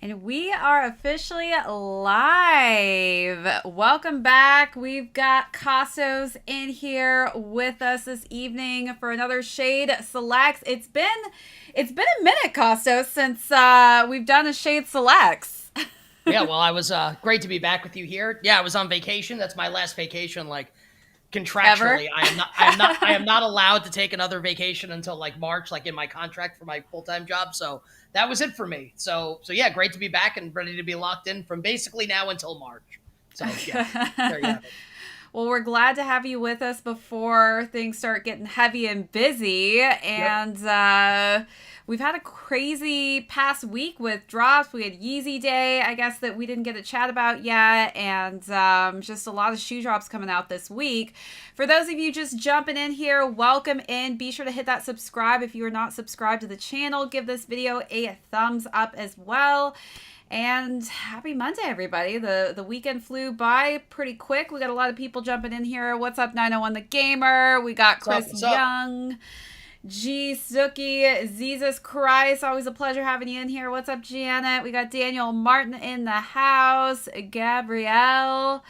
And we are officially live. Welcome back. We've got Kostos in here with us this evening for another Shade Selects. It's been a minute, Kostos, since we've done a Shade Selects. Yeah, well, I was great to be back with you here. Yeah, I was on vacation. That's my last vacation, like Ever? contractually. I am not allowed to take another vacation until like March, like in my contract for my full-time job. So that was it for me. So yeah, great to be back and ready to be locked in from basically now until March. So yeah, there you have it. Well, we're glad to have you with us before things start getting heavy and busy. Yep. And we've had a crazy past week with drops. We had Yeezy Day, I guess, that we didn't get to chat about yet. And just a lot of shoe drops coming out this week. For those of you just jumping in here, welcome in. Be sure to hit that subscribe if you are not subscribed to the channel. Give this video a thumbs up as well. And happy Monday, everybody. The weekend flew by pretty quick. We got a lot of people jumping in here. What's up, 901 the Gamer? We got Chris What's up? Young, G Suki, Jesus Christ. Always a pleasure having you in here. What's up, Janet? We got Daniel Martin in the house. Gabrielle.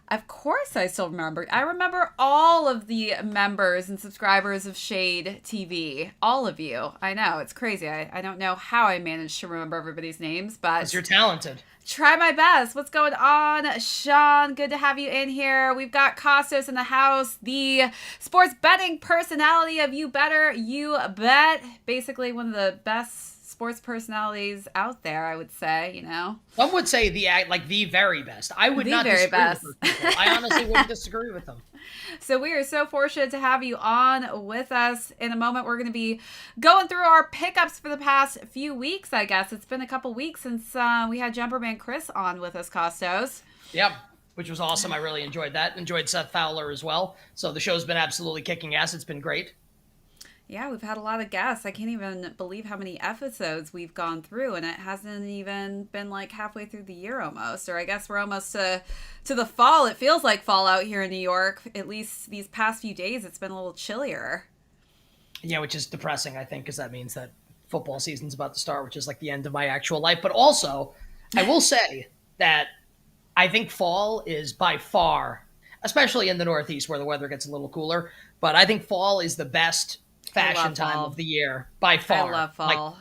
Of course, I still remember. I remember all of the members and subscribers of Shade TV. All of you. I know. It's crazy. I don't know how I managed to remember everybody's names, but Because you're talented. try my best. What's going on, Sean? Good to have you in here. We've got Kostos in the house, the sports betting personality of You Better, You Bet. Basically, one of the best sports personalities out there, I would say, Some would say the very best. I would The not very disagree best. with those people. I honestly wouldn't disagree with them. So we are so fortunate to have you on with us. In a moment, we're going to be going through our pickups for the past few weeks, I guess. It's been a couple weeks since we had Jumperman Chris on with us, Kostos. Yep, which was awesome. I really enjoyed that. Enjoyed Seth Fowler as well. So the show's been absolutely kicking ass. It's been great. Yeah, we've had a lot of guests. I can't even believe how many episodes we've gone through, and it hasn't even been like halfway through the year almost. Or I guess we're almost to the fall. It feels like fall out here in New York. At least these past few days, it's been a little chillier. Yeah, which is depressing, I think, because that means that football season's about to start, which is like the end of my actual life. But also, I will say that I think fall is by far, especially in the Northeast where the weather gets a little cooler, but I think fall is the best I fashion love time fall. of the year by I far. love Like, fall.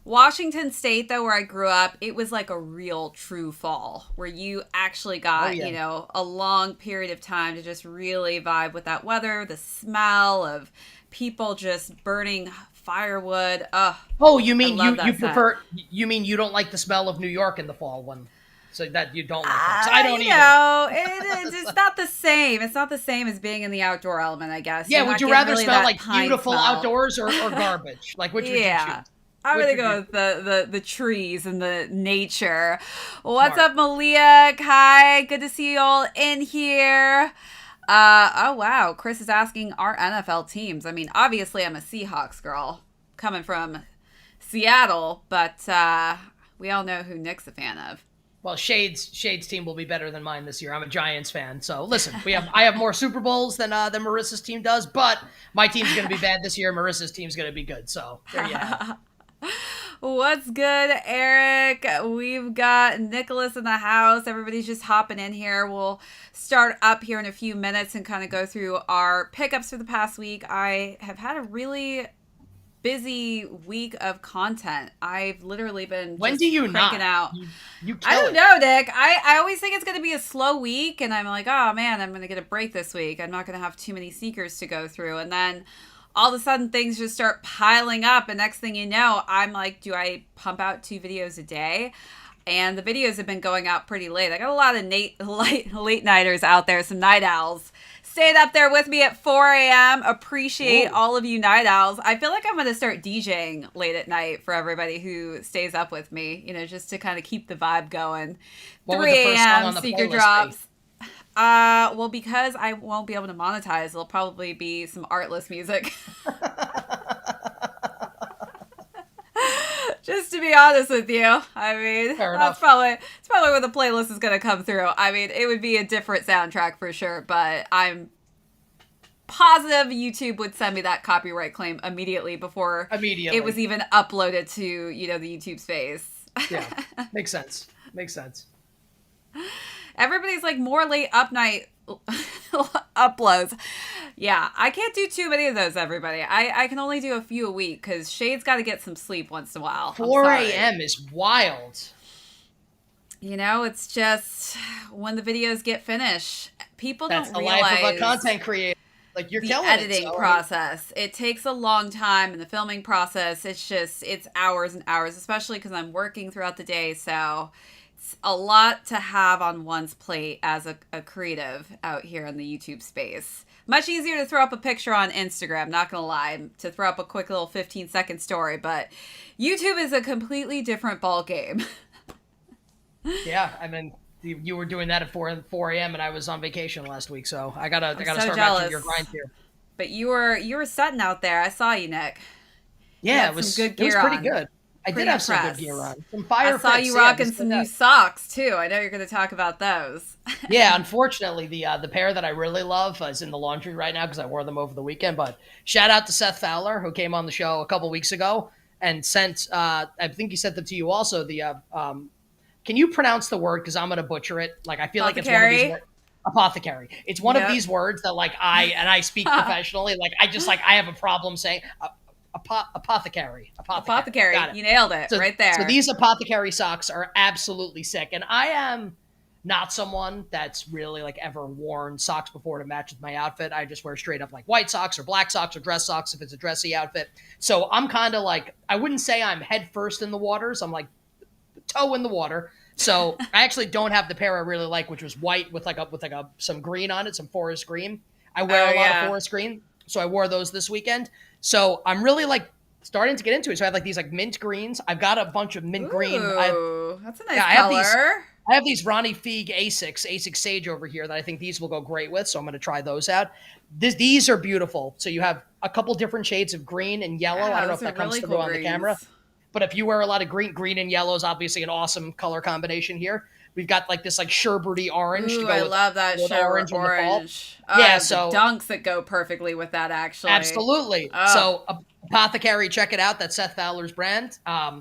Washington State, though, where I grew up, it was like a real true fall where you actually oh got, yeah. a long period of time to just really vibe with that weather, the smell of people just burning firewood. Ugh, Oh, you I mean love you that scent. prefer you mean you don't like the smell of New York in the fall one. So that you don't like that. 'Cause I don't either. It's not the same. It's not the same as being in the outdoor element, I guess. Yeah, You're would not you getting rather really smell that like pine beautiful smell. outdoors or garbage? Like which would you Yeah. choose? I'm Which gonna would go you with the trees and the nature. What's smart? up, Malia? Kai, good to see you all in here. Oh wow, Chris is asking our NFL teams. I mean, obviously I'm a Seahawks girl coming from Seattle, but we all know who Nick's a fan of. Well, Shade's team will be better than mine this year. I'm a Giants fan, so listen, I have more Super Bowls than Marissa's team does, but my team's going to be bad this year. Marissa's team's going to be good. So there you have it. What's good, Eric? We've got Nicholas in the house. Everybody's just hopping in here. We'll start up here in a few minutes and kind of go through our pickups for the past week. I have had a really busy week of content. I've literally been When just do you cranking not? out. You I kill don't it. know, Nick. I always think it's going to be a slow week, and I'm like, oh man, I'm going to get a break this week. I'm not going to have too many sneakers to go through. And then all of a sudden things just start piling up, and next thing you know, I'm like, do I pump out 2 videos a day? And the videos have been going out pretty late. I got a lot of late nighters out there, some night owls. Stayed up there with me at 4 a.m. Appreciate Whoa. all of you night owls. I feel like I'm going to start DJing late at night for everybody who stays up with me, just to kind of keep the vibe going. What would 3 the first song a.m. on the sneaker playlist be? drops. Well, because I won't be able to monetize, it'll probably be some artless music. Just to be honest with you, I mean, Fair that's enough. probably where the playlist is going to come through. I mean, it would be a different soundtrack for sure, but I'm positive YouTube would send me that copyright claim immediately before Immediately. it was even uploaded to, the YouTube space. Yeah, makes sense. Makes sense. Everybody's like more late up night uploads. Yeah, I can't do too many of those, everybody. I can only do a few a week because Shade's got to get some sleep once in a while. 4 a.m. is wild. You know, it's just when the videos get finished, people That's don't the realize life of a content creator. Like, you're the killing editing it, so, process. It takes a long time, and the filming process, it's hours and hours, especially because I'm working throughout the day. So it's a lot to have on one's plate as a creative out here in the YouTube space. Much easier to throw up a picture on Instagram, not gonna lie, to throw up a quick little 15-second story, but YouTube is a completely different ball game. Yeah, I mean, you were doing that at 4 a.m. and I was on vacation last week, so I gotta so start matching your grind here. But you were setting out there. I saw you, Nick. Yeah, it was good gear. It was pretty on. good. I did have some good gear on. Some fire. I saw you rocking some new socks too. I know you're going to talk about those. Yeah, unfortunately, the pair that I really love is in the laundry right now because I wore them over the weekend. But shout out to Seth Fowler, who came on the show a couple weeks ago and sent. I think he sent them to you also. Can you pronounce the word? Because I'm going to butcher it. Like, I feel like it's one of these words. Apothecary. It's one of these words that, like, I speak professionally. Like, I have a problem saying apothecary. Apothecary. Got it. You nailed it right there. So these apothecary socks are absolutely sick. And I am not someone that's really, like, ever worn socks before to match with my outfit. I just wear straight up, like, white socks or black socks or dress socks if it's a dressy outfit. So I'm kind of like, I wouldn't say I'm head first in the waters. I'm like toe in the water. So I actually don't have the pair I really like, which was white with some green on it, some forest green. I wear a lot of forest green, so I wore those this weekend. So I'm really like starting to get into it. So I have like these like mint greens. I've got a bunch of mint green. That's a nice color. I have these Ronnie Feig Asics Sage over here that I think these will go great with. So I'm going to try those out. These are beautiful. So you have a couple different shades of green and yellow. I don't know if that comes through on the camera. But if you wear a lot of green and yellow is obviously an awesome color combination here. We've got like this like sherbety orange. Ooh, I love that sherbet orange. Yeah, so the dunks that go perfectly with that, actually. Absolutely. So Apothecary, check it out. That's Seth Fowler's brand.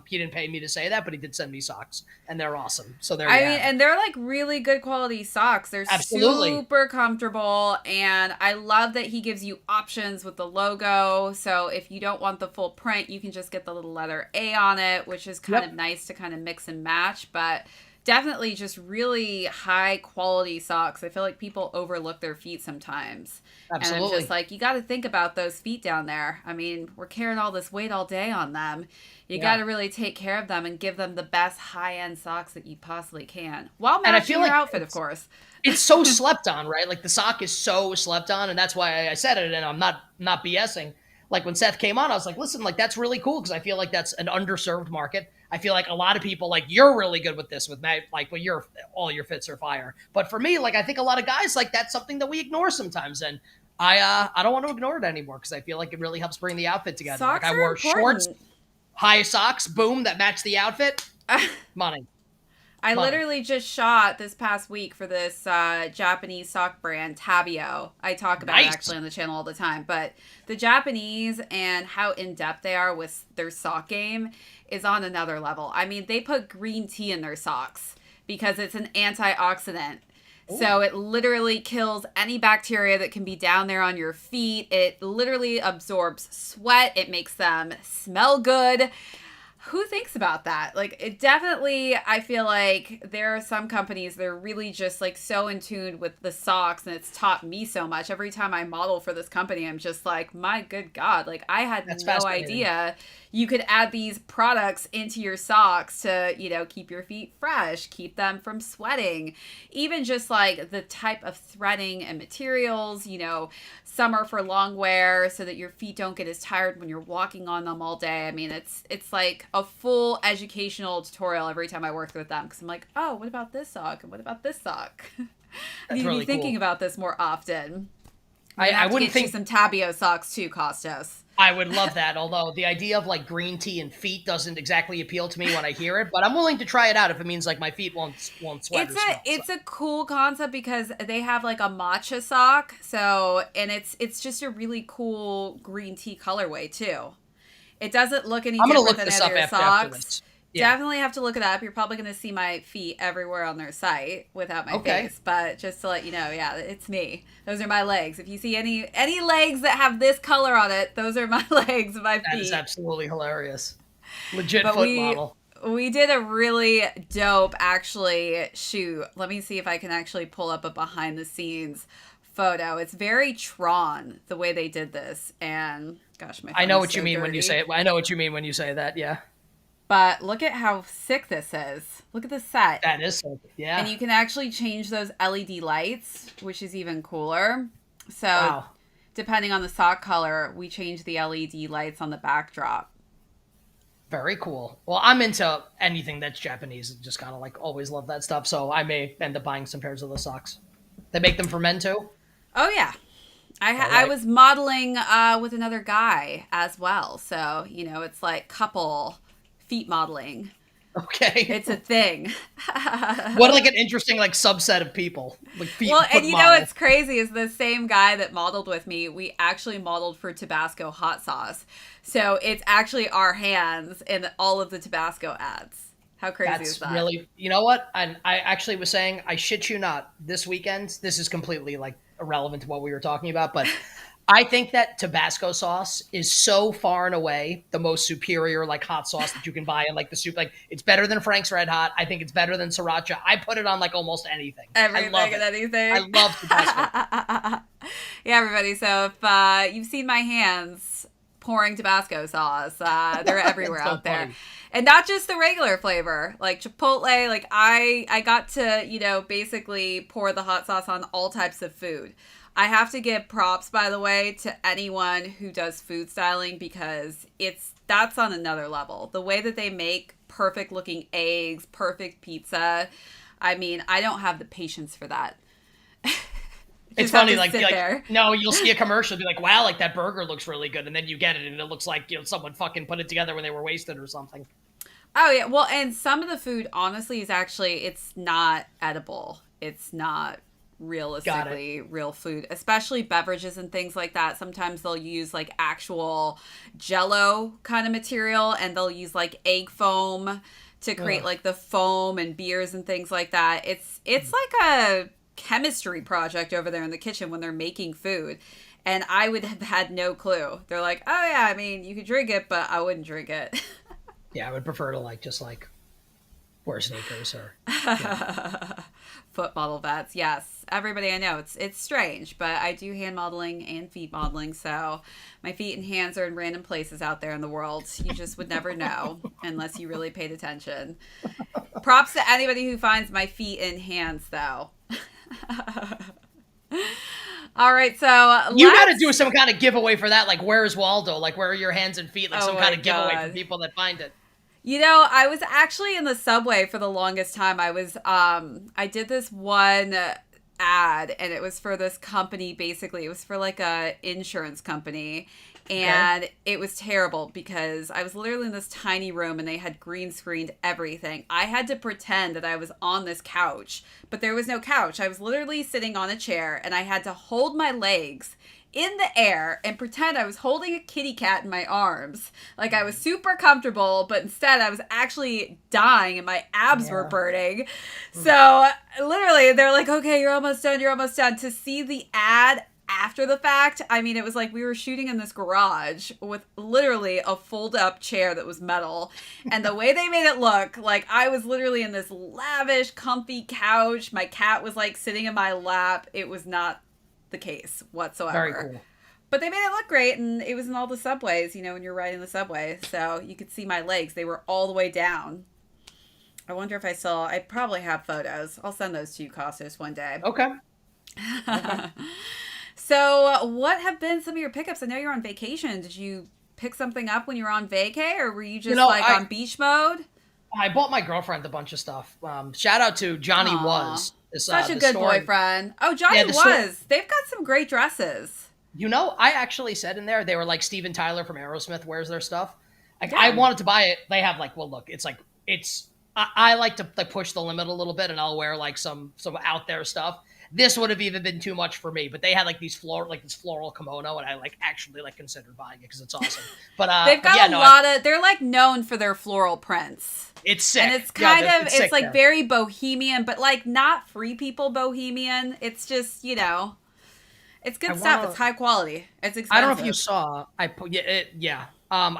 He didn't pay me to say that, but he did send me socks, and they're awesome. So there you have it. And they're like really good quality socks. They're super comfortable, and I love that he gives you options with the logo. So if you don't want the full print, you can just get the little letter A on it, which is kind of nice to kind of mix and match. But definitely just really high quality socks. I feel like people overlook their feet sometimes. Absolutely. And I'm just like, you got to think about those feet down there. I mean, we're carrying all this weight all day on them. You got to really take care of them and give them the best high-end socks that you possibly can. While matching your outfit, of course. It's so slept on, right? Like the sock is so slept on, and that's why I said it, and I'm not BSing. Like when Seth came on, I was like, listen, like that's really cool because I feel like that's an underserved market. I feel like a lot of people, like, you're really good with this with Matt, like, well, all your fits are fire. But for me, like, I think a lot of guys, like, that's something that we ignore sometimes. And I don't want to ignore it anymore because I feel like it really helps bring the outfit together. Socks like I wore shorts, high socks, boom, that matched the outfit. Money. I literally just shot this past week for this Japanese sock brand, Tabio. I talk about it actually on the channel all the time. But the Japanese and how in-depth they are with their sock game is on another level. I mean, they put green tea in their socks because it's an antioxidant. Ooh. So it literally kills any bacteria that can be down there on your feet. It literally absorbs sweat. It makes them smell good. Who thinks about that? Like, it definitely, I feel like there are some companies that are really just like so in tune with the socks, and it's taught me so much. Every time I model for this company, I'm just like, my good God, like I had no idea you could add these products into your socks to, you know, keep your feet fresh, keep them from sweating. Even just like the type of threading and materials, you know, some are for long wear so that your feet don't get as tired when you're walking on them all day. I mean, it's like a full educational tutorial every time I work with them because I'm like, oh, what about this sock? And what about this sock? I need to be thinking about this more often. I wouldn't think some Tabio socks too, Kostos. I would love that, although the idea of like green tea and feet doesn't exactly appeal to me when I hear it, but I'm willing to try it out if it means like my feet won't sweat. It's a cool concept because they have like a matcha sock, and it's just a really cool green tea colorway too. It doesn't look any different than any of your socks. Yeah. Definitely have to look it up. You're probably going to see my feet everywhere on their site without my face. But just to let you know, yeah, it's me. Those are my legs. If you see any legs that have this color on it, those are my legs, my feet. That is absolutely hilarious. Legit But foot model. we did a really dope, actually, shoot. Let me see if I can actually pull up a behind the scenes photo. It's very Tron, the way they did this. And gosh, my phone I know is what you so mean dirty. when you say it. I know what you mean when you say that. Yeah. But look at how sick this is. Look at this set. That is sick. Yeah. And you can actually change those LED lights, which is even cooler. So Wow. depending on the sock color, we change the LED lights on the backdrop. Very cool. Well, I'm into anything that's Japanese. Just kind of like always love that stuff. So I may end up buying some pairs of those socks. They make them for men too? Oh, yeah. I right. was modeling with another guy as well. So, it's like couple feet modeling. Okay. It's a thing. What like an interesting like subset of people. Like feet. Well, foot and you model. know what's crazy is the same guy that modeled with me, we actually modeled for Tabasco hot sauce. So it's actually our hands in all of the Tabasco ads. How crazy is that? Really, you know what? And I actually was saying, I shit you not, this weekend, this is completely like irrelevant to what we were talking about, but I think that Tabasco sauce is so far and away the most superior like hot sauce that you can buy in like the soup. Like it's better than Frank's Red Hot. I think it's better than Sriracha. I put it on like almost anything. Everything I love and anything. I love Tabasco. Yeah, everybody. So if you've seen my hands pouring Tabasco sauce, they're everywhere So out there. funny. And not just the regular flavor, like Chipotle. Like I got to, basically pour the hot sauce on all types of food. I have to give props, by the way, to anyone who does food styling because that's on another level. The way that they make perfect looking eggs, perfect pizza. I mean, I don't have the patience for that. It's funny, like no, you'll see a commercial, be like, "Wow, like that burger looks really good," and then you get it, and it looks like someone fucking put it together when they were wasted or something. Oh yeah, well, and some of the food, honestly, it's not edible. It's not realistically real food, especially beverages and things like that. Sometimes they'll use like actual Jello kind of material, and they'll use like egg foam to create like the foam and beers and things like that. It's like a chemistry project over there in the kitchen when they're making food, and I would have had no clue. They're like, oh yeah, I mean, you could drink it, but I wouldn't drink it. Yeah, I would prefer to just wear sneakers or foot model vets. Yes, everybody I know, it's strange, but I do hand modeling and feet modeling, so my feet and hands are in random places out there in the world. You just would never know unless you really paid attention. Props to anybody who finds my feet and hands, though. All right, so you got to do some kind of giveaway for that. Like, where's Waldo? Like, where are your hands and feet? Like, some kind of giveaway for people that find it. I was actually in the subway for the longest time. I did this one ad, and it was for this company. Basically, it was for like a insurance company. And it was terrible because I was literally in this tiny room and they had green screened everything. I had to pretend that I was on this couch, but there was no couch. I was literally sitting on a chair and I had to hold my legs in the air and pretend I was holding a kitty cat in my arms. Like I was super comfortable, but instead I was actually dying and my abs were burning. So literally they're like, okay, you're almost done. You're almost done. To see the ad after the fact, I mean, it was like we were shooting in this garage with literally a fold-up chair that was metal. And the way they made it look, like I was literally in this lavish, comfy couch. My cat was like sitting in my lap. It was not the case whatsoever. Very cool. But they made it look great, and it was in all the subways, when you're riding the subway. So you could see my legs. They were all the way down. I wonder if I probably have photos. I'll send those to you, Kostos, one day. Okay. So what have been some of your pickups? I know you're on vacation. Did you pick something up when you were on vacay, or were you just on beach mode? I bought my girlfriend a bunch of stuff. Shout out to Johnny Was. Such a good boyfriend. Oh, Johnny Was. They've got some great dresses. I actually said in there, they were like Steven Tyler from Aerosmith wears their stuff. I wanted to buy it. They have I like to push the limit a little bit, and I'll wear like some out there stuff. this would have even been too much for me. But they had like this floral kimono, and I like actually like considered buying it because it's awesome. But they've got a lot of. They're like known for their floral prints. It's sick, and it's it's like very bohemian, but like not free people bohemian. It's just it's good stuff. It's high quality. It's expensive. I don't know if you saw. I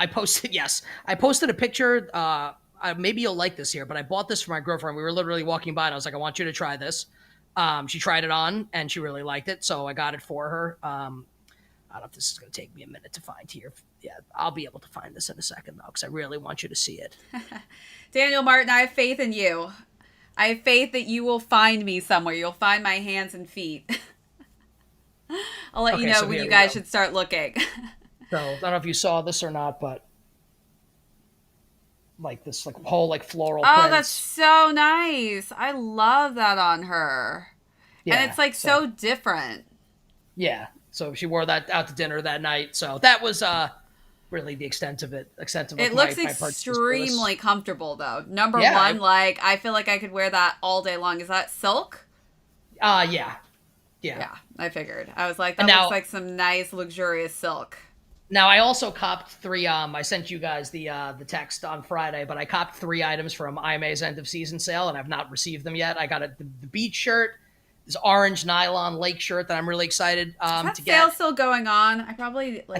posted. Yes, I posted a picture. Maybe you'll like this here, but I bought this for my girlfriend. We were literally walking by, and I was like, "I want you to try this." She tried it on, and she really liked it, so I got it for her. I don't know if this is going to take me a minute to find here. Yeah, I'll be able to find this in a second, though, because I really want you to see it. Daniel Martin, I have faith in you. I have faith that you will find me somewhere. You'll find my hands and feet. I'll let you know when you guys should start looking. So I don't know if you saw this or not, but like this like whole like floral prints. That's so nice. I love that on her. Yeah, and it's like so different. Yeah. So she wore that out to dinner that night. So that was really the extent of it. It looks extremely comfortable though. Number one, like I feel like I could wear that all day long. Is that silk? Yeah. Yeah, I figured. I was like, that looks like some nice, luxurious silk. Now, I also copped 3, I sent you guys the text on Friday, but I copped 3 items from IMA's end of season sale, and I've not received them yet. I got the beach shirt, this orange nylon lake shirt that I'm really excited to get. Is that sale still going on? I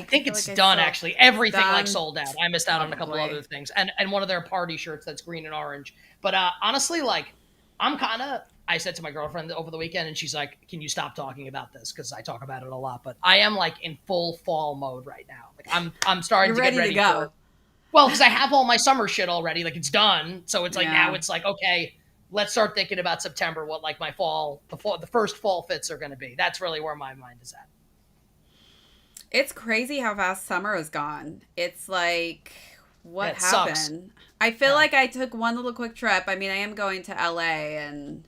think it's done, actually. Everything like sold out. I missed out on a couple other things. And one of their party shirts that's green and orange. But honestly, like, I said to my girlfriend over the weekend, and she's like, "Can you stop talking about this?" Because I talk about it a lot. But I am like in full fall mode right now. Like I'm starting to get ready to go. Well, because I have all my summer shit already. Like it's done. So it's like now it's like, okay, let's start thinking about September. What like my the first fall fits are going to be. That's really where my mind is at. It's crazy how fast summer is gone. It's like what happened? Sucks. I feel like I took one little quick trip. I mean, I am going to LA and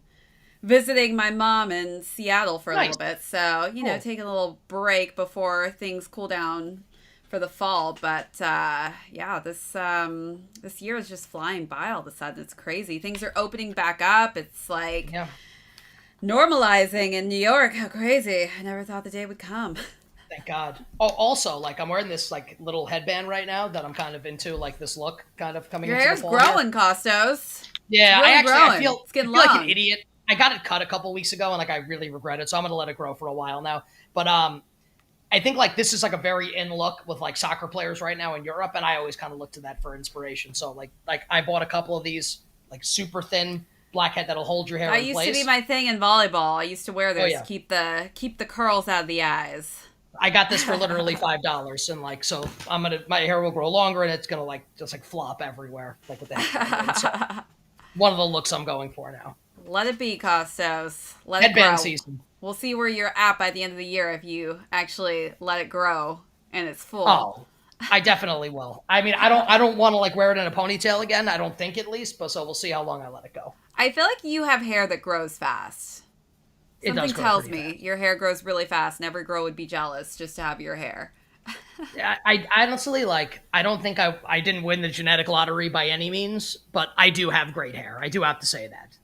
visiting my mom in Seattle for a little bit. So, taking a little break before things cool down for the fall. But, this year is just flying by all of a sudden. It's crazy. Things are opening back up. It's like normalizing in New York. How crazy. I never thought the day would come. Thank God. Oh, also, like, I'm wearing this, like, little headband right now that I'm kind of into, like, this look kind of coming into the fall. Your hair's growing, Kostos. Yeah, I feel it's getting long. like an idiot. I got it cut a couple weeks ago, and like I really regret it, so I'm gonna let it grow for a while now. But I think like this is like a very in look with like soccer players right now in Europe, and I always kind of look to that for inspiration. So like I bought a couple of these like super thin blackhead that'll hold your hair in place. That used to be my thing in volleyball. I used to wear those to keep the curls out of the eyes. I got this for literally $5, and like so my hair will grow longer, and it's gonna like just like flop everywhere like with that. So, one of the looks I'm going for now. Let it be, Kostos. Let it grow. Headband season. We'll see where you're at by the end of the year if you actually let it grow and it's full. Oh, I definitely will. I mean, I don't want to like wear it in a ponytail again. I don't think at least, but so we'll see how long I let it go. I feel like you have hair that grows fast. Something tells me your hair grows really fast, and every girl would be jealous just to have your hair. Yeah, I honestly I don't think I didn't win the genetic lottery by any means, but I do have great hair. I do have to say that.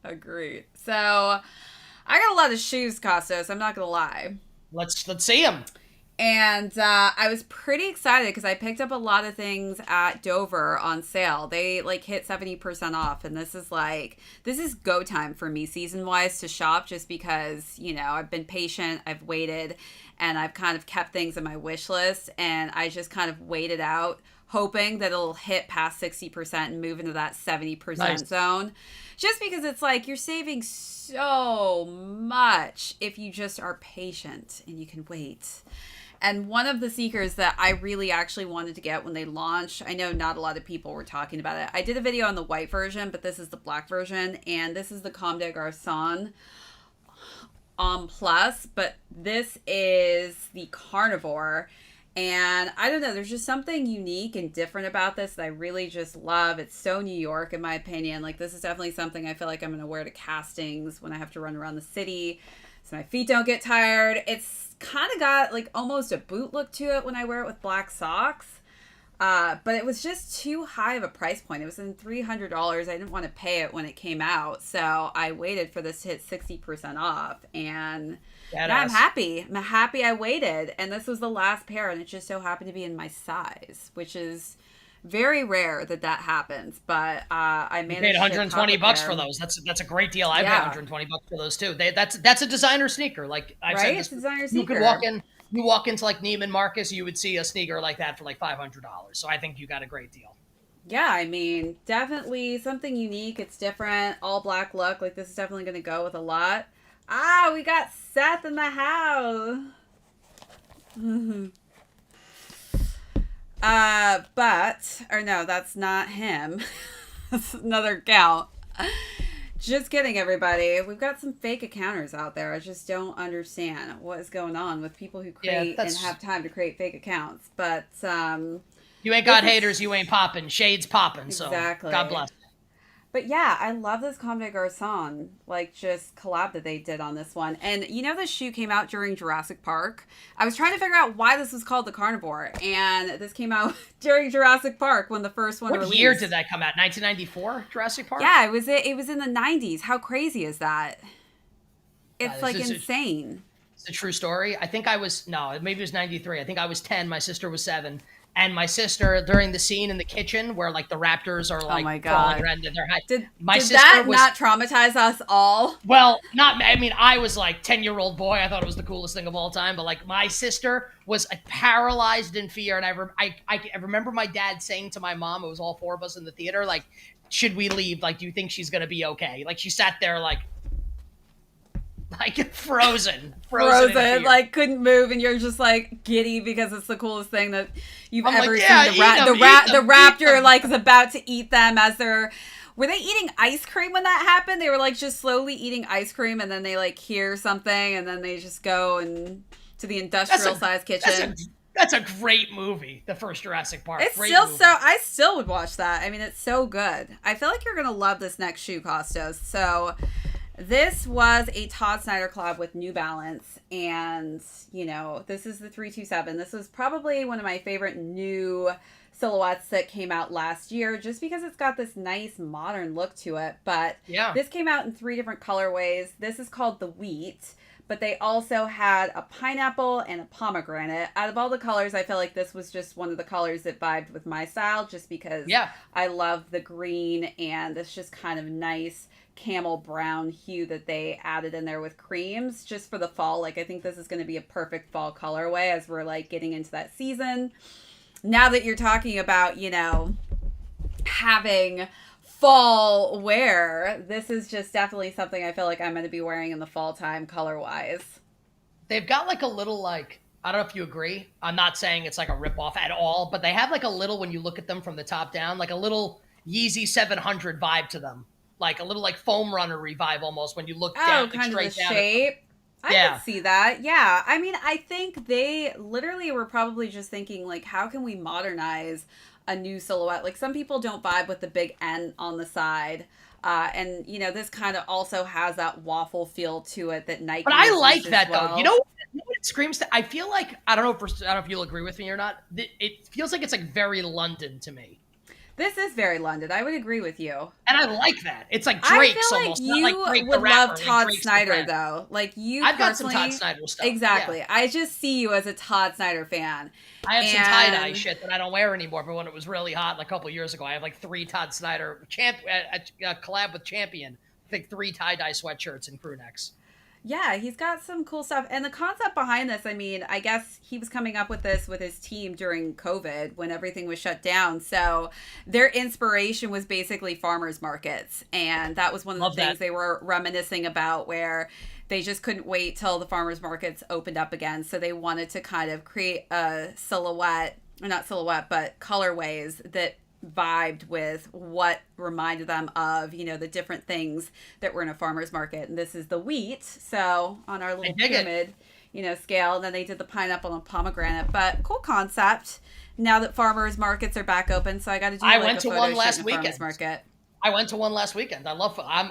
Agreed. So I got a lot of shoes, Kostos. I'm not gonna lie. Let's see them. And I was pretty excited because I picked up a lot of things at Dover on sale. They like hit 70% off, and this is go time for me season wise to shop, just because I've been patient, I've waited, and I've kind of kept things in my wish list, and I just kind of waited out, hoping that it'll hit past 60% and move into that 70% zone. Just because it's like you're saving so much if you just are patient and you can wait. And one of the sneakers that I really actually wanted to get when they launched, I know not a lot of people were talking about it. I did a video on the white version, but this is the black version. And this is the Comme des Garçons Plus, but this is the Carnivore. And I don't know, there's just something unique and different about this that I really just love. It's so New York, in my opinion. Like, this is definitely something I feel like I'm going to wear to castings when I have to run around the city so my feet don't get tired. It's kind of got, like, almost a boot look to it when I wear it with black socks. But it was just too high of a price point. It was in $300. I didn't want to pay it when it came out, so I waited for this to hit 60% off, and now I'm happy. I'm happy I waited, and this was the last pair, and it just so happened to be in my size, which is very rare that happens. But I managed. You paid $120 for those. That's a great deal. I paid $120 for those too. That's a designer sneaker. Like I've said, it's a designer sneaker. You walk into like Neiman Marcus, you would see a sneaker like that for like $500. So I think you got a great deal. Yeah, I mean, definitely something unique. It's different. All black look. Like, this is definitely going to go with a lot. Ah, we got Seth in the house. Or no, that's not him. That's another account. Just kidding, everybody. We've got some fake accounters out there. I just don't understand what is going on with people who create and have time to create fake accounts. But you ain't got haters, you ain't popping. Shade's popping. Exactly. So God bless. But yeah, I love this Comme des Garçons, like, just collab that they did on this one. And you know, this shoe came out during Jurassic Park. I was trying to figure out why this was called the Carnivore, and this came out during Jurassic Park when the first one released. What year did that come out? 1994, Jurassic Park? Yeah, it was in the 90s. How crazy is that? It's insane. It's a true story. I think maybe it was 93. I think I was 10. My sister was 7. And my sister, during the scene in the kitchen where like the raptors are like, oh my God, did that not traumatize us all? Well, I was like 10-year-old boy. I thought it was the coolest thing of all time. But like my sister was paralyzed in fear. And I remember my dad saying to my mom, it was all 4 of us in the theater, like, should we leave? Like, do you think she's going to be okay? Like, she sat there like frozen, like couldn't move, and you're just like giddy because it's the coolest thing that you've ever seen. The raptor like is about to eat them as they're. Were they eating ice cream when that happened? They were like just slowly eating ice cream, and then they like hear something, and then they just go and to the industrial size kitchen. That's a great movie, the first Jurassic Park. It's still movie. I still would watch that. I mean, it's so good. I feel like you're gonna love this next shoe, Kostos. So. This was a Todd Snyder collab with New Balance, and, you know, this is the 327. This was probably one of my favorite new silhouettes that came out last year, just because it's got this nice modern look to it. But this came out in 3 different colorways. This is called the Wheat, but they also had a pineapple and a pomegranate. Out of all the colors, I feel like this was just one of the colors that vibed with my style, just because I love the green and this just kind of nice camel brown hue that they added in there with creams just for the fall. Like, I think this is going to be a perfect fall colorway as we're like getting into that season. Now that you're talking about, you know, having fall wear, this is just definitely something I feel like I'm going to be wearing in the fall time color wise. They've got like a little like, I don't know if you agree. I'm not saying it's like a ripoff at all, but they have like a little, when you look at them from the top down, like a little Yeezy 700 vibe to them. Like a little like foam runner revive almost when you look down, kind straight of the down. Shape. I can see that. Yeah. I mean, I think they literally were probably just thinking like, how can we modernize a new silhouette? Like, some people don't vibe with the big N on the side. And you know, this kind of also has that waffle feel to it that Nike. But I like that though. You know what it screams to? I feel like, I don't know if you'll agree with me or not. It feels like it's like very London to me. This is very London. I would agree with you. And I like that. It's like Drake's almost. I feel like you not like Drake would the rapper, love Todd like Snyder, though. Like, you I've got some Todd Snyder stuff. Exactly. Yeah. I just see you as a Todd Snyder fan. I have some tie-dye shit that I don't wear anymore, but when it was really hot like a couple years ago, I have like 3 Todd Snyder collab with Champion. I think 3 tie-dye sweatshirts and crew necks. Yeah, he's got some cool stuff. And the concept behind this, I mean, I guess he was coming up with this with his team during COVID when everything was shut down. So their inspiration was basically farmers markets. And that was one of the things they were reminiscing about, where they just couldn't wait till the farmers markets opened up again. So they wanted to kind of create a silhouette, or not silhouette, but colorways that vibed with what reminded them of, you know, the different things that were in a farmer's market. And this is the wheat, so on our little pyramid, you know, scale. And then they did the pineapple and pomegranate. But cool concept. Now that farmers markets are back open, so I got to do. I went to one last weekend. Market. I went to one last weekend. I love. I'm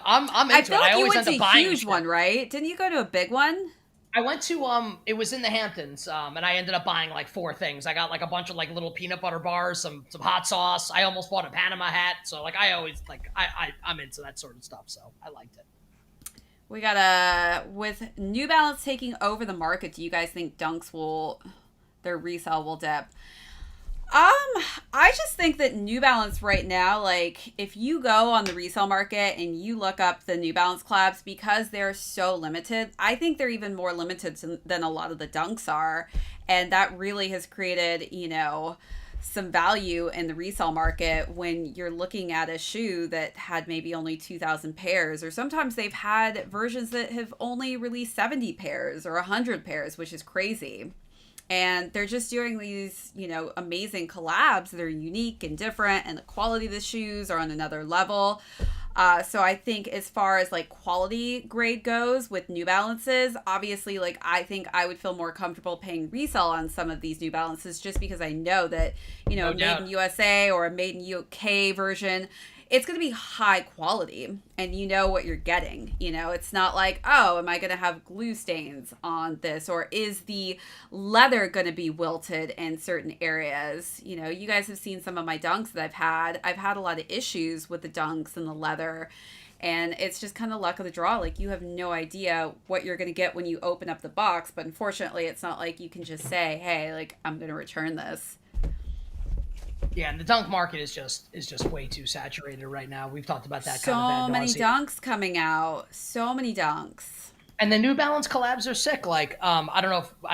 into I feel like it. you went to a huge one, right? Didn't you go to a big one? I went to it was in the Hamptons, and I ended up buying like 4 things. I got like a bunch of like little peanut butter bars, some hot sauce. I almost bought a Panama hat. So like I always like I'm into that sort of stuff. So I liked it. We got with New Balance taking over the market, do you guys think their resale will dip? I just think that New Balance right now, like if you go on the resale market and you look up the New Balance collabs, because they're so limited, I think they're even more limited than a lot of the Dunks are. And that really has created, some value in the resale market when you're looking at a shoe that had maybe only 2,000 pairs, or sometimes they've had versions that have only released 70 pairs or 100 pairs, which is crazy. And they're just doing these, amazing collabs that are unique and different, and the quality of the shoes are on another level. So I think as far as like quality grade goes with New Balances, obviously, like I think I would feel more comfortable paying resale on some of these New Balances just because I know that, No made doubt. in USA or a made in UK version, it's going to be high quality and you know what you're getting. It's not like, oh, am I going to have glue stains on this, or is the leather going to be wilted in certain areas? You guys have seen some of my Dunks that I've had a lot of issues with the Dunks and the leather, and it's just kind of luck of the draw. Like you have no idea what you're going to get when you open up the box, but unfortunately it's not like you can just say, hey, like I'm going to return this. Yeah, and the dunk market is just way too saturated right now. We've talked about that So kind of many Dunks coming out. So many Dunks. And the New Balance collabs are sick. Like, I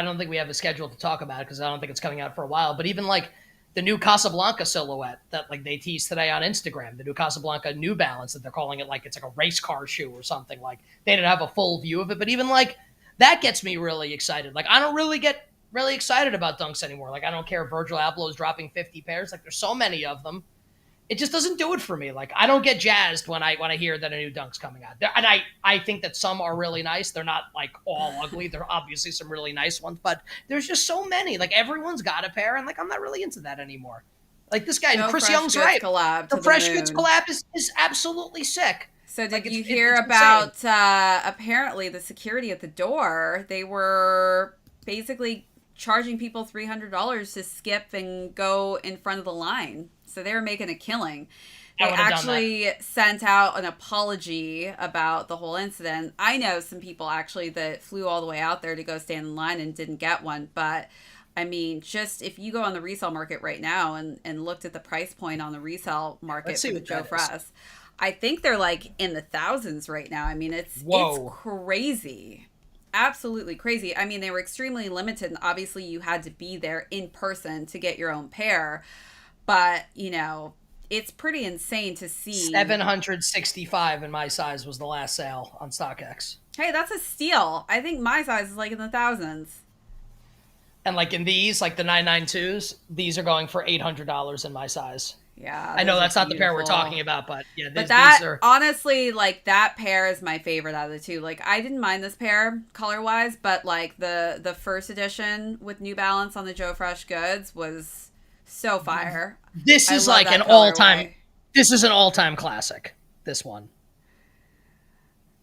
don't think we have a schedule to talk about it because I don't think it's coming out for a while. But even like the new Casablanca silhouette that like they teased today on Instagram, the new Casablanca New Balance that they're calling it, like it's like a race car shoe or something. Like they didn't have a full view of it, but even like that gets me really excited. Like I don't really get really excited about Dunks anymore. Like I don't care if Virgil Abloh is dropping 50 pairs. Like there's so many of them. It just doesn't do it for me. Like I don't get jazzed when I hear that a new Dunk's coming out. And I think that some are really nice. They're not like all ugly. There are obviously some really nice ones, but there's just so many. Like everyone's got a pair, and like I'm not really into that anymore. Like this guy, Chris Young's right. The Fresh Goods collab is absolutely sick. So did you hear about apparently the security at the door? They were basically charging people $300 to skip and go in front of the line. So they were making a killing. They actually sent out an apology about the whole incident. I know some people actually that flew all the way out there to go stand in line and didn't get one. But I mean, just if you go on the resale market right now and looked at the price point on the resale market for the Joe Fresh, I think they're like in the thousands right now. I mean, it's crazy. Absolutely crazy. I mean, they were extremely limited, and obviously you had to be there in person to get your own pair. But, it's pretty insane to see. 765 in my size was the last sale on StockX. Hey, that's a steal. I think my size is like in the thousands. And like in these, like the 992s, these are going for $800 in my size. Yeah. I know that's not the pair we're talking about, but yeah. But that, honestly, like that pair is my favorite out of the two. Like I didn't mind this pair color-wise, but like the first edition with New Balance on the Joe Fresh Goods was so fire. This is like an all-time. This is an all-time classic. This one.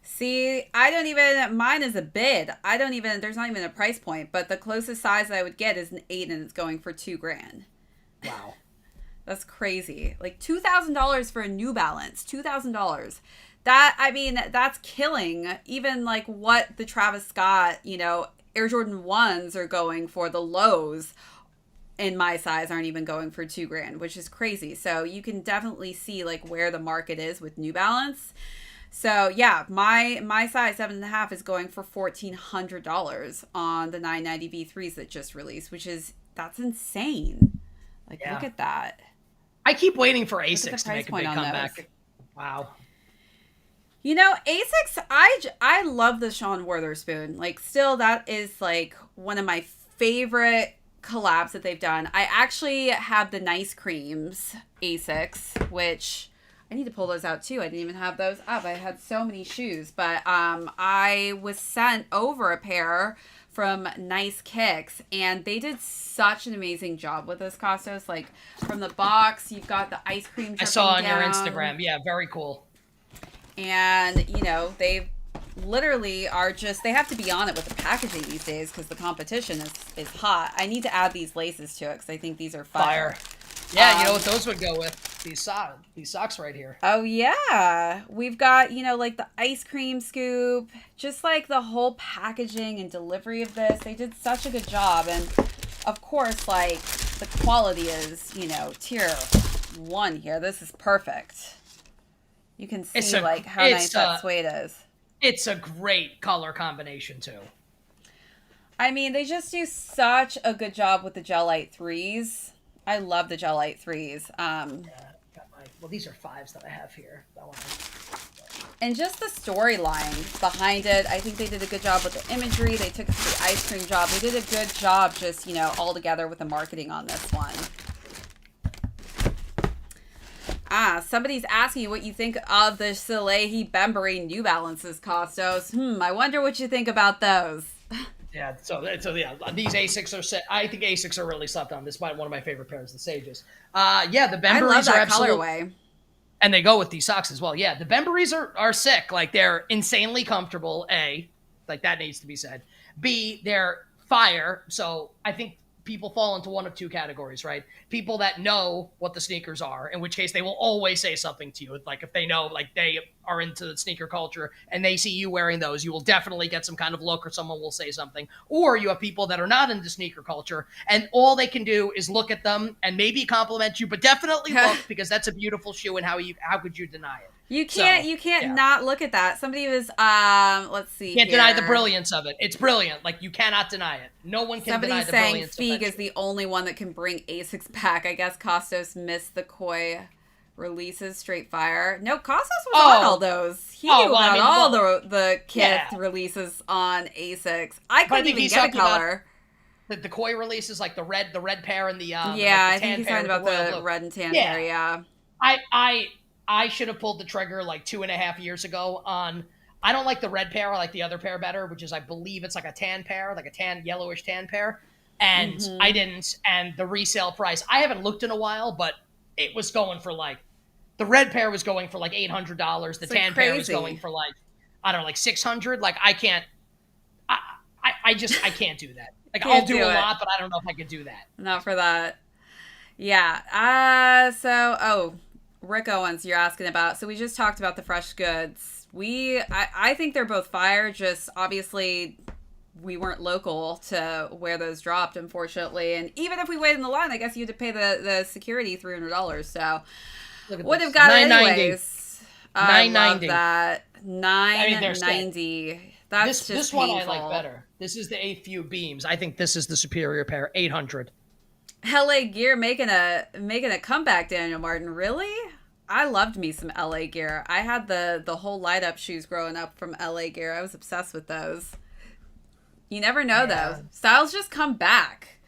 See, mine is a bid. There's not even a price point, but the closest size I would get is an 8 and it's going for $2,000. Wow. That's crazy. Like $2,000 for a New Balance. $2,000. That's killing even like what the Travis Scott, Air Jordan 1s are going for. The lows in my size aren't even going for $2,000, which is crazy. So you can definitely see like where the market is with New Balance. So yeah, my size 7.5 is going for $1,400 on the 990 V3s that just released, that's insane. Like look at that. I keep waiting for Asics to make a big comeback. Wow. Asics, I love the Sean Wotherspoon. Like still that is like one of my favorite collabs that they've done. I actually have the Nice Creams Asics, which I need to pull those out too. I didn't even have those up. I had so many shoes, but I was sent over a pair from Nice Kicks, and they did such an amazing job with this, Kostos. Like from the box, you've got the ice cream. I saw on your Instagram. Yeah, very cool. And they've literally are just, they have to be on it with the packaging these days because the competition is hot. I need to add these laces to it because I think these are fire. Yeah, you know what those would go with? These socks right here. Oh, yeah. We've got, you know, like the ice cream scoop, just like the whole packaging and delivery of this. They did such a good job. And of course, like the quality is, you know, tier 1 here. This is perfect. You can see like how nice that suede is. It's a great color combination too. I mean, they just do such a good job with the Gel-Lite 3s. I love the Gel-Lite 3s. Well, these are 5s that I have here. And just the storyline behind it. I think they did a good job with the imagery. They took it to the ice cream job. They did a good job just, you know, all together with the marketing on this one. Somebody's asking you what you think of the Salehi Bembury New Balances, Kostos. I wonder what you think about those. Yeah, so yeah, these Asics are set. I think Asics are really slept on. This is one of my favorite pairs, the Sages. Yeah, the Bemburys I love that are absolutely colorway. And they go with these socks as well. Yeah, the Bemburys are sick. Like, they're insanely comfortable, A. Like, that needs to be said. B, they're fire. So I think people fall into one of two categories, right? People that know what the sneakers are, in which case they will always say something to you. Like, if they know, like, they are into the sneaker culture and they see you wearing those, you will definitely get some kind of look or someone will say something. Or you have people that are not into sneaker culture and all they can do is look at them and maybe compliment you, but definitely look, because that's a beautiful shoe, and how could you deny it? You can't not look at that. Somebody was, let's see. Can't deny the brilliance of it. It's brilliant. Like, you cannot deny it. No one can deny the brilliance of it. Feig is the only one that can bring Asics back. I guess Kostos missed the Koi releases, straight fire. No, Kostos was on all those. He knew about all the Kith releases on Asics. I couldn't even get a color. The Koi releases, like the red pair and the I tan think he's talking about the red and tan pair. Yeah. I should have pulled the trigger like 2.5 years ago on. I don't like the red pair. I like the other pair better, which is, I believe it's like a tan pair, like a tan, yellowish tan pair. And I didn't. And the resale price, I haven't looked in a while, but it was going for like, the red pair was going for like $800. The tan pair was going for like, I don't know, like $600. Like, I can't, I can't do that. Like, I'll do a lot, but I don't know if I could do that. Not for that. Yeah. Rick Owens, you're asking about. So we just talked about the fresh goods. I think they're both fire. Just obviously we weren't local to where those dropped, unfortunately. And even if we waited in the line, I guess you had to pay the security $300. So would have got it anyways. I love that. $990. That's this one painful. I like better. This is the A-Few Beams. I think this is the superior pair. $800. LA Gear making a comeback, Daniel Martin. Really? I loved me some LA Gear. I had the whole light up shoes growing up from LA Gear. I was obsessed with those. You never know though. Styles just come back.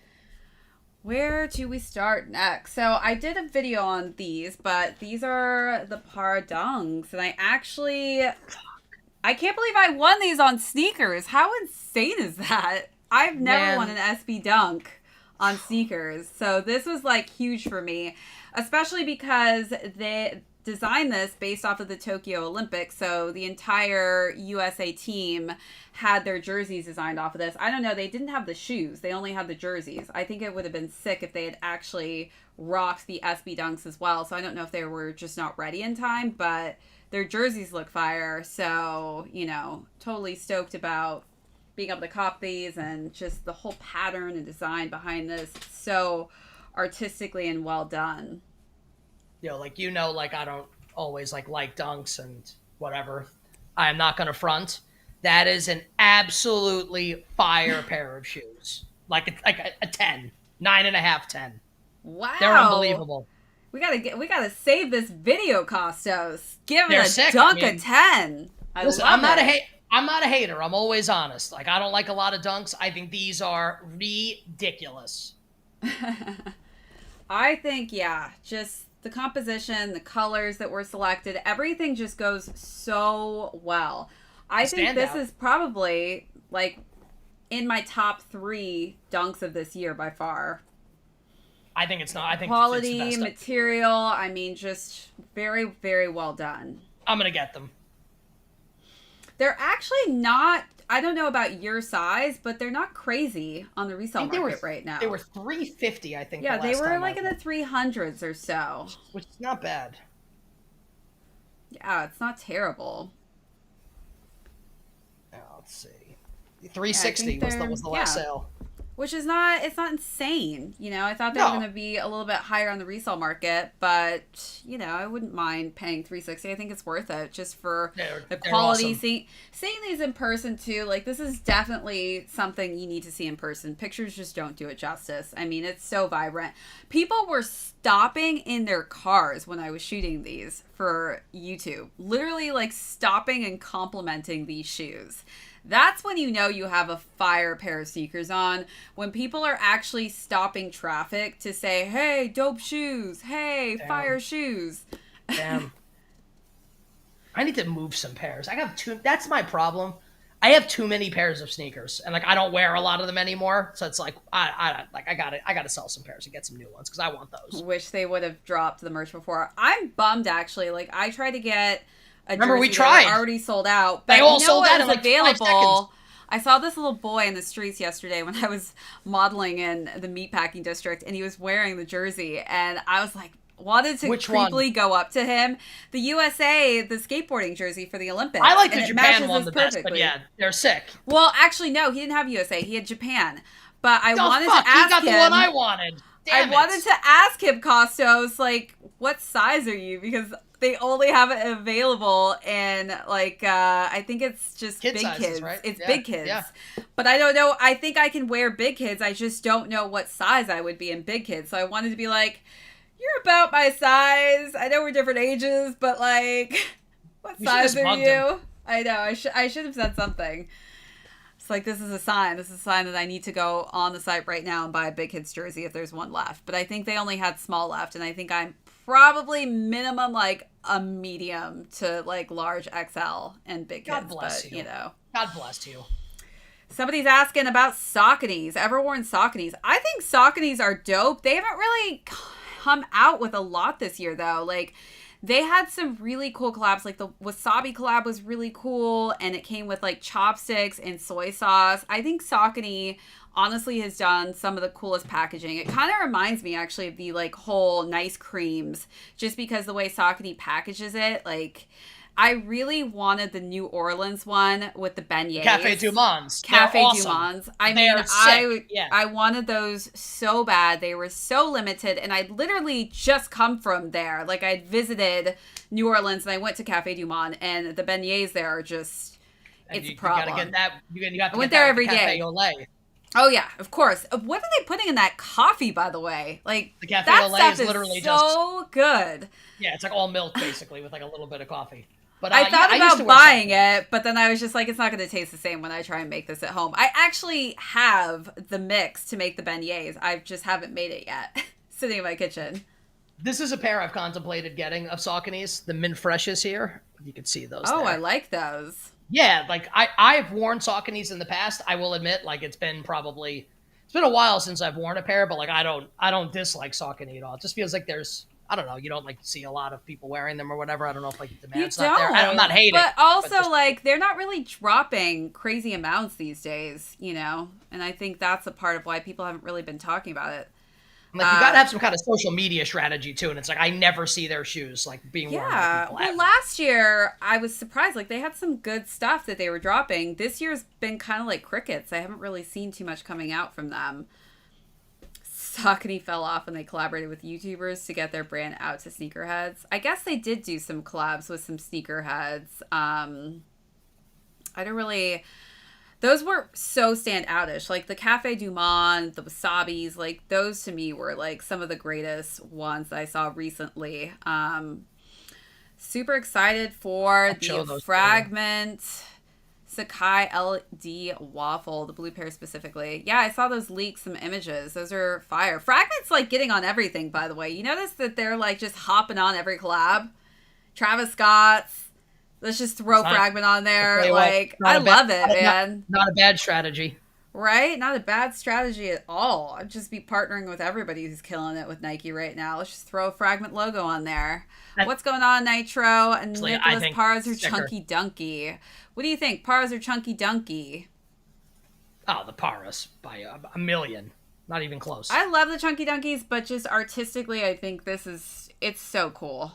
Where do we start next? So I did a video on these, but these are the Pardungs, and I can't believe I won these on sneakers. How insane is that? I've never won an SB Dunk on sneakers. So this was like huge for me, especially because they designed this based off of the Tokyo Olympics. So the entire USA team had their jerseys designed off of this. I don't know. They didn't have the shoes. They only had the jerseys. I think it would have been sick if they had actually rocked the SB Dunks as well. So I don't know if they were just not ready in time, but their jerseys look fire. So, you know, totally stoked about being able to cop these, and just the whole pattern and design behind this. It's so artistically and well done. Like, I don't always like Dunks and whatever. I am not going to front. That is an absolutely fire pair of shoes. Like a 10, 9.5, 10. Wow. They're unbelievable. We gotta save this video, Kostos. Give it a dunk a 10. I'm not a hater. I'm always honest. Like, I don't like a lot of dunks. I think these are ridiculous. I think, just the composition, the colors that were selected, everything just goes so well. I think this is probably, like, in my top 3 dunks of this year by far. I think it's not. I think quality, it's the best material, I mean, just very, very well done. I'm going to get them. They're actually not, I don't know about your size, but they're not crazy on the resale market right now. They were $350, I think. Yeah, they were like in the 300s or so. Which is not bad. Yeah, it's not terrible. Let's see. 360 was the last sale. Which is not, it's not insane. You know, I thought they were going to be a little bit higher on the resale market, but, you know, I wouldn't mind paying $360. I think it's worth it just for the quality. Awesome. Seeing these in person too, like this is definitely something you need to see in person. Pictures just don't do it justice. I mean, it's so vibrant. People were stopping in their cars when I was shooting these for YouTube. Literally like stopping and complimenting these shoes. That's when you know you have a fire pair of sneakers on. When people are actually stopping traffic to say, hey, dope shoes. Hey, fire shoes. Damn. I need to move some pairs. I have that's my problem. I have too many pairs of sneakers, and like I don't wear a lot of them anymore. So it's like I gotta sell some pairs and get some new ones because I want those. Wish they would have dropped the merch before. I'm bummed actually. Like I tried to get Remember we tried. Already sold out. But they all sold out in like available. 5 seconds. I saw this little boy in the streets yesterday when I was modeling in the meatpacking district, and he was wearing the jersey, and I was like, wanted to creepily go up to him. The USA, the skateboarding jersey for the Olympics. I like the Japan one the best, but yeah, they're sick. Well, actually, no, he didn't have USA. He had Japan. But I wanted to ask him. He got the one I wanted. Wanted to ask him, Kostos, like, what size are you? Because they only have it available in, like, I think it's just big sizes, kids. Right? It's big kids. Yeah. But I don't know. I think I can wear big kids. I just don't know what size I would be in big kids. So I wanted to be like, you're about my size. I know we're different ages, but, like, what size are you? Him. I know. I should have said something. It's like, this is a sign. This is a sign that I need to go on the site right now and buy a big kids jersey if there's one left. But I think they only had small left, and I think I'm probably minimum like a medium to like large XL and big kids. God bless you. You know. God bless you. Somebody's asking about Sauconys. Ever worn Sauconys? I think Sauconys are dope. They haven't really come out with a lot this year though. Like, they had some really cool collabs. Like the wasabi collab was really cool, and it came with like chopsticks and soy sauce. I think Saucony honestly has done some of the coolest packaging. It kind of reminds me actually of the like whole nice creams, just because the way Saucony packages it. Like, I really wanted the New Orleans one with the beignets. Cafe Du Mondes. Cafe awesome. Du Mondes. I wanted those so bad. They were so limited, and I'd literally just come from there. Like, I'd visited New Orleans, and I went to Cafe Du Monde, and the beignets there are just, it's a problem. You gotta get that. I went there every day. Olé. Oh yeah, of course. What are they putting in that coffee, by the way? Like, the Cafe that Olé stuff is literally so good. Yeah, it's like all milk basically with like a little bit of coffee. But I thought about buying it, but then I was just like, it's not going to taste the same when I try and make this at home. I actually have the mix to make the beignets. I just haven't made it yet. Sitting in my kitchen. This is a pair I've contemplated getting of Sauconys. The mint freshes here. You can see those. Oh, there. I like those. Yeah, like I've worn Sauconys in the past. I will admit, like it's been a while since I've worn a pair, but like I don't dislike Saucony at all. It just feels like I don't know, you don't like see a lot of people wearing them or whatever. I don't know if like the demand's not there. I'm not hating. But also like they're not really dropping crazy amounts these days, you know? And I think that's a part of why people haven't really been talking about it. Like, you gotta have some kind of social media strategy too, and it's like I never see their shoes like being worn. Yeah, well, last year I was surprised. Like, they had some good stuff that they were dropping. This year's been kind of like crickets. I haven't really seen too much coming out from them. Saucony fell off when they collaborated with YouTubers to get their brand out to sneakerheads. I guess they did do some collabs with some sneakerheads. I don't really... Those were so standoutish. Like, the Cafe Du Monde, the Wasabis, like, those to me were, like, some of the greatest ones that I saw recently. Super excited for the Fragment Sacai LD waffle, the blue pair specifically. Yeah, I saw those leaks, some images. Those are fire. Fragment's, like, getting on everything, by the way. You notice that they're, like, just hopping on every collab? Travis Scott's. Let's just throw Fragment on there. Like, I love it, man. Not a bad strategy. Right? Not a bad strategy at all. I'd just be partnering with everybody who's killing it with Nike right now. Let's just throw a Fragment logo on there. What's going on, Nitro? And Actually, Nicholas, Pars or sticker. Chunky Dunky? What do you think? Pars or Chunky Dunky? Oh, the Paras by a million. Not even close. I love the Chunky Dunkies, but just artistically, I think it's so cool.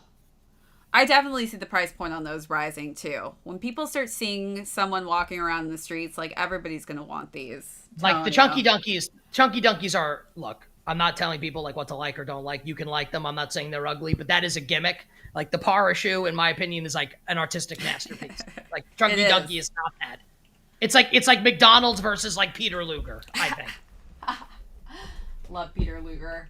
I definitely see the price point on those rising too. When people start seeing someone walking around in the streets, like everybody's going to want these. Like the Chunky Dunkies are, look, I'm not telling people like what to like or don't like. You can like them. I'm not saying they're ugly, but that is a gimmick. Like the Para shoe, in my opinion, is like an artistic masterpiece. Like Chunky Dunky is not bad. It's like McDonald's versus like Peter Luger, I think. Love Peter Luger.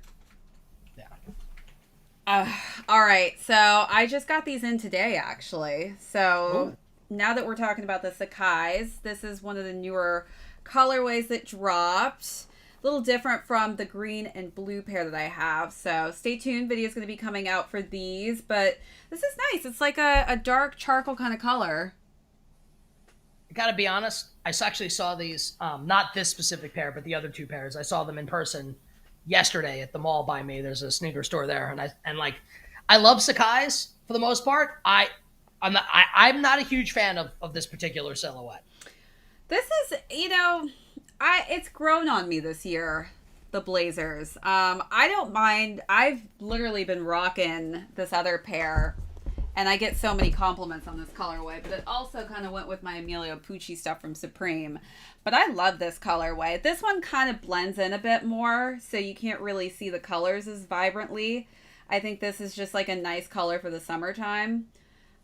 All right, so I just got these in today, actually. So now that we're talking about the Sacais, this is one of the newer colorways that dropped. A little different from the green and blue pair that I have. So stay tuned. Video is going to be coming out for these, but this is nice. It's like a dark charcoal kind of color. I gotta be honest, I actually saw these, not this specific pair, but the other two pairs. I saw them in person yesterday at the mall by me. There's a sneaker store there, and I love Sacai's for the most part. I'm not a huge fan of this particular silhouette. This is, it's grown on me this year, the blazers. I don't mind. I've literally been rocking this other pair, and I get so many compliments on this colorway, but it also kind of went with my Emilio Pucci stuff from Supreme. But I love this colorway. This one kind of blends in a bit more, so you can't really see the colors as vibrantly. I think this is just like a nice color for the summertime.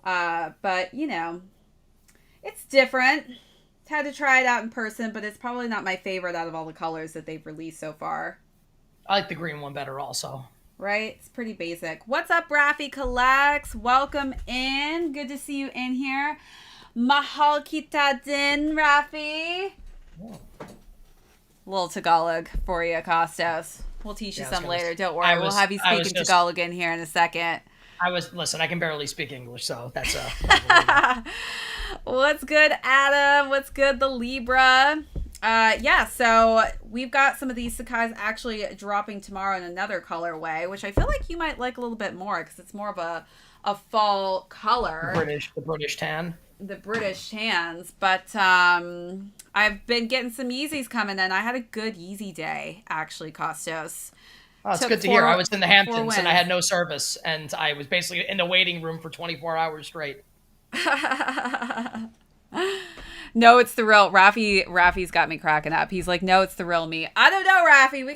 But, it's different. Had to try it out in person, but it's probably not my favorite out of all the colors that they've released so far. I like the green one better also. Right? It's pretty basic. What's up, Rafi Collects? Welcome in. Good to see you in here. Mahal kita din, Rafi. Little Tagalog for you, Kostos. We'll teach you some later. Don't worry. We'll have you speaking Tagalog in here in a second. Listen, I can barely speak English, so that's What's good, Adam? What's good, the Libra? So we've got some of these Sacai's actually dropping tomorrow in another colorway, which I feel like you might like a little bit more because it's more of a fall color. The British tan. The British tans, but I've been getting some Yeezys coming in. I had a good Yeezy day, actually, Kostos. Oh, it's good to hear. I was in the Hamptons and I had no service, and I was basically in the waiting room for 24 hours straight. No, it's the real Rafi's got me cracking up. He's like, no, it's the real me. I don't know, Rafi.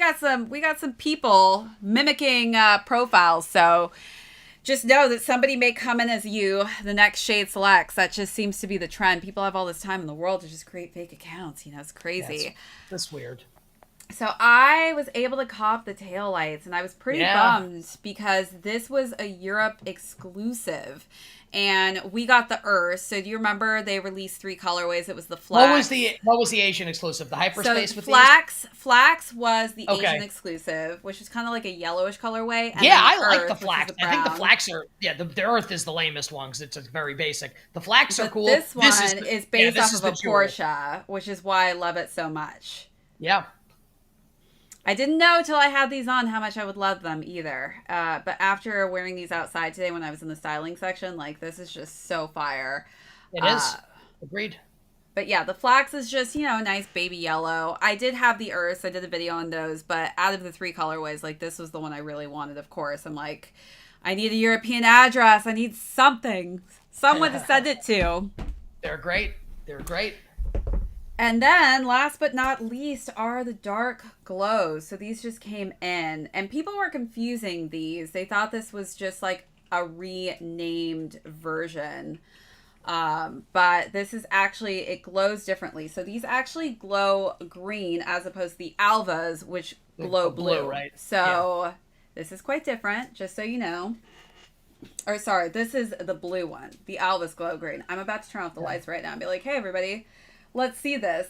We got some people mimicking profiles, so just know that somebody may come in as you, the next Shade Selects. That just seems to be the trend. People have all this time in the world to just create fake accounts. It's crazy. Yeah, that's weird. So I was able to cop the taillights, and I was pretty bummed because this was a Europe exclusive. And we got the Earth. So do you remember they released 3 colorways? It was the Flax. What was the Asian exclusive? The Hyperspace so with Flax. Flax was the Asian exclusive, which is kind of like a yellowish colorway. And I like the Flax. I think the Flax are the Earth is the lamest one because it's very basic. The Flax are cool. This one is based off of a Porsche, which is why I love it so much. Yeah. I didn't know till I had these on how much I would love them either. But after wearing these outside today when I was in the styling section, this is just so fire. It is. Agreed. But yeah, the Flax is just, a nice baby yellow. I did have the Earths. I did a video on those. But out of the 3 colorways, this was the one I really wanted, of course. I'm like, I need a European address. I need something. Someone to send it to. They're great. They're great. And then, last but not least, are the dark glows. So these just came in. And people were confusing these. They thought this was just like a renamed version. But this is actually, it glows differently. So these actually glow green as opposed to the Alvas, which glow blue. Right? So this is quite different, just so you know. Or sorry, this is the blue one. The Alvas glow green. I'm about to turn off the lights right now and be like, hey, everybody. Let's see this.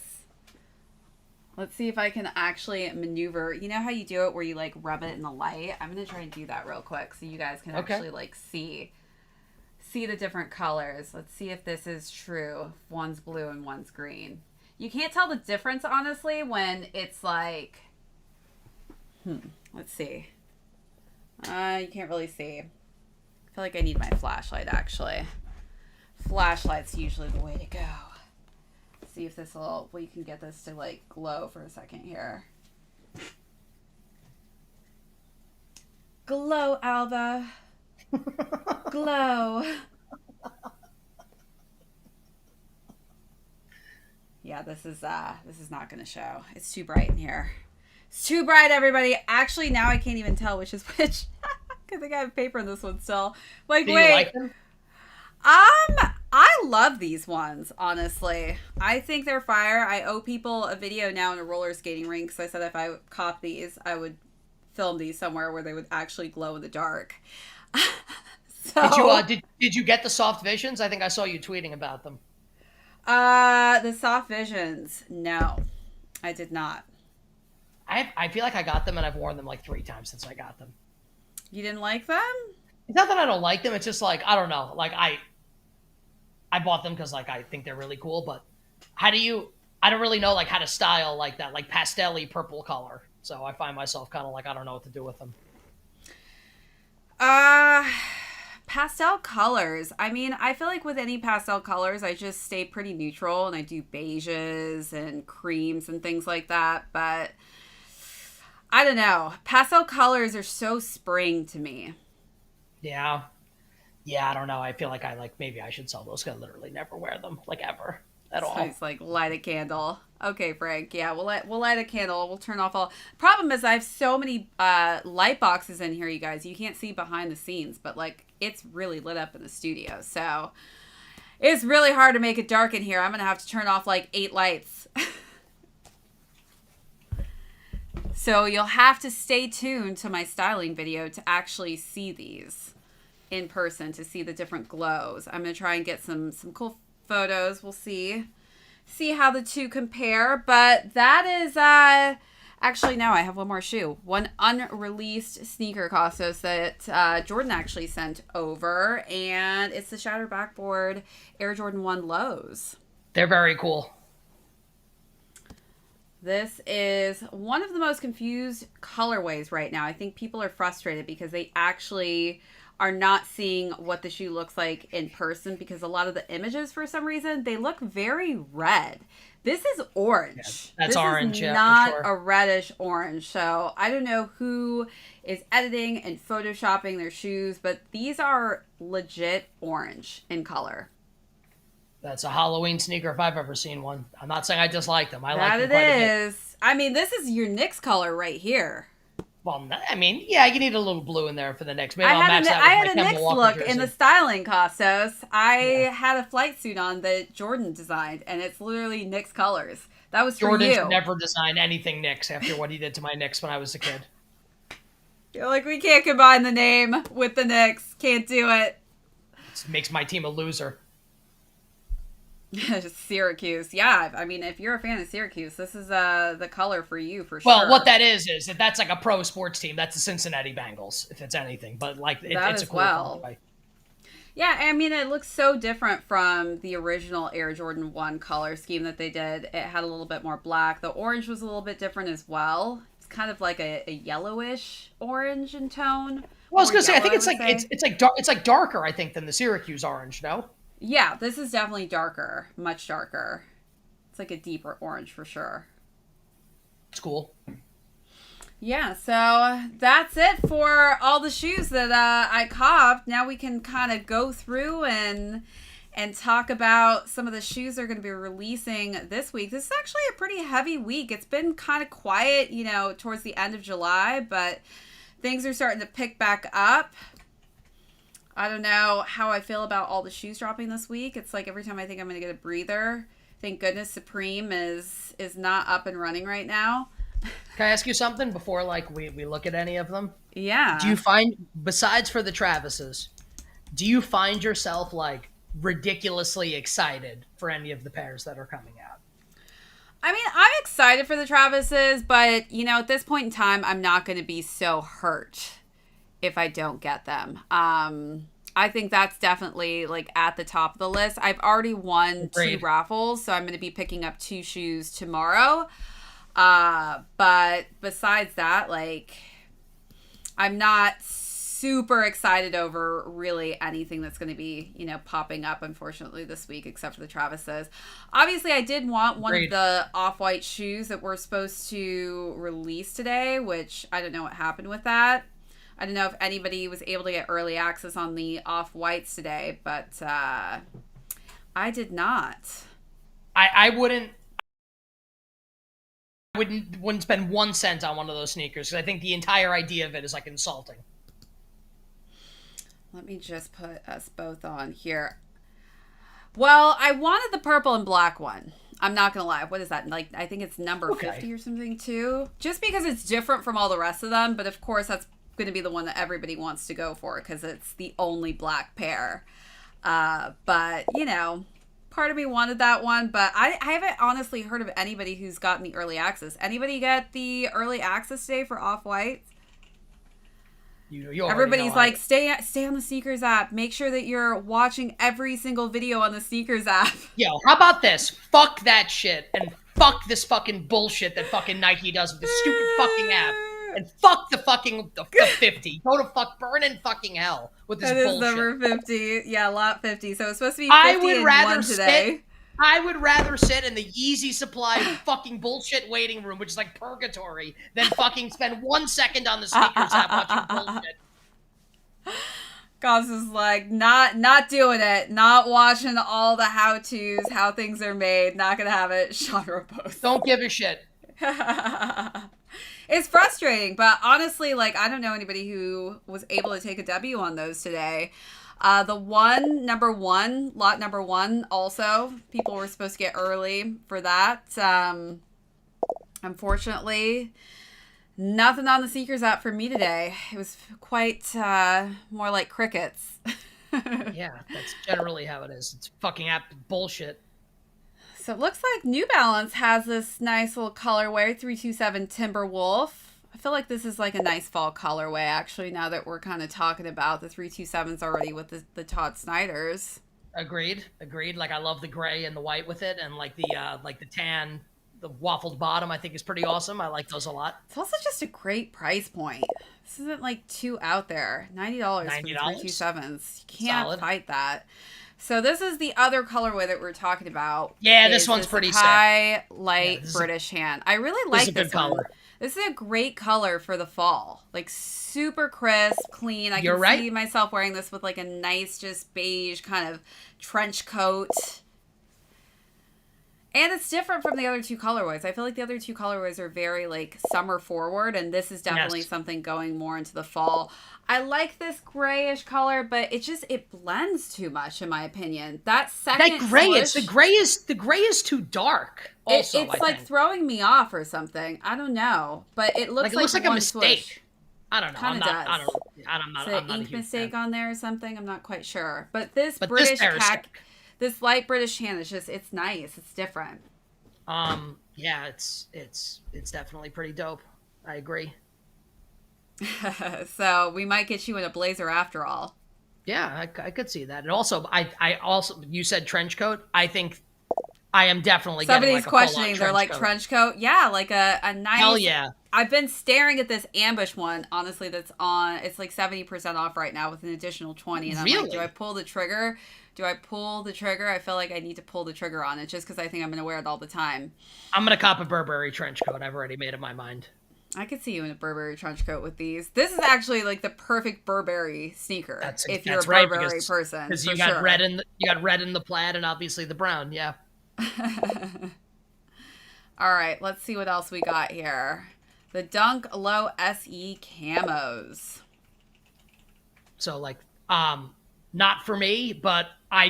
Let's see if I can actually maneuver. You know how you do it where you rub it in the light? I'm going to try and do that real quick so you guys can actually see the different colors. Let's see if this is true. One's blue and one's green. You can't tell the difference, honestly, when it's like, let's see. You can't really see. I feel like I need my flashlight, actually. Flashlight's usually the way to go. See if this will, we can get this to like glow for a second here. Glow, Alba. Glow. Yeah, this is not gonna show. It's too bright in here. It's too bright, everybody. Actually, now I can't even tell which is which. I think I have paper in this one still. Like, Do wait. you like them? I love these ones, honestly. I think they're fire. I owe people a video now in a roller skating rink, because I said if I caught these, I would film these somewhere where they would actually glow in the dark. So, Did you get the soft visions? I think I saw you tweeting about them. The soft visions, no, I did not. I feel like I got them and I've worn them like 3 times since I got them. You didn't like them? It's not that I don't like them. It's just like, I don't know. Like I bought them because like I think they're really cool, but I don't really know like how to style like that, like pastel-y purple color. So I find myself kind of like, I don't know what to do with them. Pastel colors. I mean, I feel like with any pastel colors, I just stay pretty neutral and I do beiges and creams and things like that. But I don't know. Pastel colors are so spring to me. Yeah. Yeah, I don't know. I feel like maybe I should sell those because I literally never wear them, like ever at all. So it's like light a candle. Okay, Frank. Yeah, we'll light a candle. We'll turn off all. Problem is, I have so many light boxes in here, you guys. You can't see behind the scenes, but like it's really lit up in the studio, so it's really hard to make it dark in here. I'm gonna have to turn off like 8 lights. So you'll have to stay tuned to my styling video to actually see these in person, to see the different glows. I'm gonna try and get some cool photos. We'll see how the two compare. But that is actually, no, I have one more shoe, one unreleased sneaker, Kostos, that Jordan actually sent over, and it's the Shatter Backboard Air Jordan 1 Lows. They're very cool. This is one of the most confused colorways right now. I think people are frustrated because they actually are not seeing what the shoe looks like in person, because a lot of the images, for some reason, they look very red. This is orange. Yeah, that's orange, yeah, not for sure. A reddish orange. So I don't know who is editing and photoshopping their shoes, but these are legit orange in color. That's a Halloween sneaker if I've ever seen one. I'm not saying I dislike them. I like them That quite it a bit. is. I mean, this is your Knicks color right here. Well, I mean, yeah, you need a little blue in there for the Knicks. Maybe I I'll match that had with a my Knicks Kemba Walker look jersey. in the styling, Kostos. I had a flight suit on that Jordan designed, and it's literally Knicks colors. That was for Jordan's you. never designed anything Knicks after what he did to my Knicks when I was a kid. You're like, we can't combine the name with the Knicks. Can't do it. It makes my team a loser. Syracuse. Yeah, I mean, if you're a fan of Syracuse, this is the color for you for sure. Well, what that is if that's like a pro sports team, that's the Cincinnati Bengals, if it's anything. But like, it's a cool colorway. Yeah, I mean, it looks so different from the original Air Jordan 1 color scheme that they did. It had a little bit more black. The orange was a little bit different as well. It's kind of like a yellowish orange in tone. Well, I was gonna say, I think it's like darker, I think, than the Syracuse orange. No. Yeah, this is definitely darker, much darker. It's like a deeper orange for sure. It's cool. Yeah, so that's it for all the shoes that I copped. Now we can kind of go through and talk about some of the shoes they're going to be releasing this week. This is actually a pretty heavy week. It's been kind of quiet, towards the end of July, but things are starting to pick back up. I don't know how I feel about all the shoes dropping this week. It's like every time I think I'm going to get a breather. Thank goodness Supreme is not up and running right now. Can I ask you something before we look at any of them? Yeah. Do you find, besides for the Travises, do you find yourself like ridiculously excited for any of the pairs that are coming out? I mean, I'm excited for the Travises, but at this point in time, I'm not going to be so hurt if I don't get them. I I think that's definitely like at the top of the list. I've already won Agreed. 2 raffles, so I'm going to be picking up 2 shoes tomorrow. But besides that, like, I'm not super excited over really anything that's going to be, popping up, unfortunately, this week, except for the Travis's. Obviously, I did want one Agreed. of the off-white shoes that we're supposed to release today, which I don't know what happened with that. I don't know if anybody was able to get early access on the off-whites today, but I did not. I wouldn't spend 1 cent on one of those sneakers because I think the entire idea of it is like insulting. Let me just put us both on here. Well, I wanted the purple and black one. I'm not going to lie. What is that? Like, I think it's number 50 or something too. Just because it's different from all the rest of them. But of course, that's going to be the one that everybody wants to go for because it's the only black pair. But, part of me wanted that one. But I haven't honestly heard of anybody who's gotten the early access. Anybody get the early access today for Off-White? Everybody's like, stay on the Sneakers app. Make sure that you're watching every single video on the Sneakers app. Yo, how about this? Fuck that shit and fuck this fucking bullshit that fucking Nike does with this stupid fucking app. And fuck the 50. Go to burning fucking hell with this bullshit. That is number 50. Yeah, lot 50. So it's supposed to be 50 and 1 today. I would rather sit in the Yeezy Supply fucking bullshit waiting room, which is like purgatory, than fucking spend 1 second on the Sneakers app watching bullshit. Kostos is like, not doing it. Not watching all the how-tos, how things are made. Not gonna have it. Genre post. Don't give a shit. It's frustrating, but honestly, like, I don't know anybody who was able to take a W on those today. The lot number one, also, people were supposed to get early for that. Unfortunately, nothing on the Sneakers app for me today. It was quite more like crickets. Yeah, that's generally how it is. It's fucking app bullshit. So it looks like New Balance has this nice little colorway, 327 Timberwolf. I feel like this is like a nice fall colorway, actually, now that we're kind of talking about the 327s already with the Todd Snyders. Agreed. Like, I love the gray and the white with it, and like the tan, the waffled bottom, I think is pretty awesome. I like those a lot. It's also just a great price point. This isn't like too out there. $90 for the 327s. You can't fight that. So this is the other colorway that we're talking about. Yeah, this one's pretty sick. High light British hand. I really like this one. Color. This is a great color for the fall. Like, super crisp, clean. I can see myself wearing this with like a nice, just beige kind of trench coat. And it's different from the other 2 colorways. I feel like the other 2 colorways are very like summer forward, and this is definitely something going more into the fall. I like this grayish color, but it blends too much in my opinion. That gray, the gray is too dark. Also, it's like throwing me off or something. I don't know, but it looks like a mistake. Swoosh. I don't know. I'm not an ink mistake fan. On there or something. I'm not quite sure. But this British khaki, this light British hand is it's nice. It's different. Yeah, it's definitely pretty dope. I agree. So we might get you in a blazer after all. Yeah, I could see that. And also, I also, you said trench coat. I think I am definitely somebody's getting questioning. They're like coat. Trench coat. Yeah, like a nice. Hell yeah. I've been staring at this ambush one. Honestly, that's on. It's like 70% off right now with an additional 20. And I'm like, do I pull the trigger? I feel like I need to pull the trigger on it just because I think I'm going to wear it all the time. I'm going to cop a Burberry trench coat. I've already made up my mind. I could see you in a Burberry trench coat with these. This is actually like the perfect Burberry sneaker. If you're a Burberry person, because you got red in the plaid and obviously the brown. Yeah. All right, let's see what else we got here. The Dunk Low Se Camos. So like, not for me, but I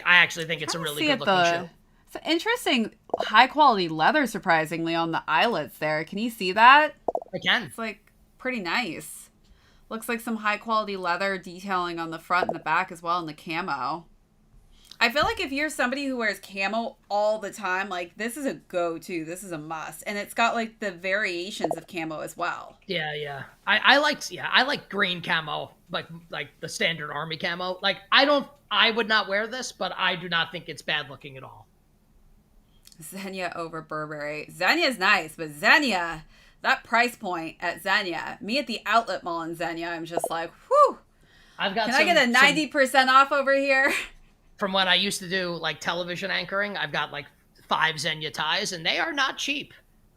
actually think it's a really good looking shoe. It's an interesting high quality leather, surprisingly, on the eyelets there. Can you see that? I can. It's like pretty nice. Looks like some high quality leather detailing on the front and the back as well in the camo. I feel like if you're somebody who wears camo all the time, like this is a go-to. This is a must. And it's got like the variations of camo as well. Yeah. I like green camo, like the standard army camo. Like I would not wear this, but I do not think it's bad looking at all. Xenia over Burberry. Xenia's nice, but Xenia, that price point at Xenia, me at the outlet mall in Xenia, I'm just like, whew. Can I get a 90% off over here? From when I used to do like television anchoring, I've got like 5 Xenia ties, and they are not cheap.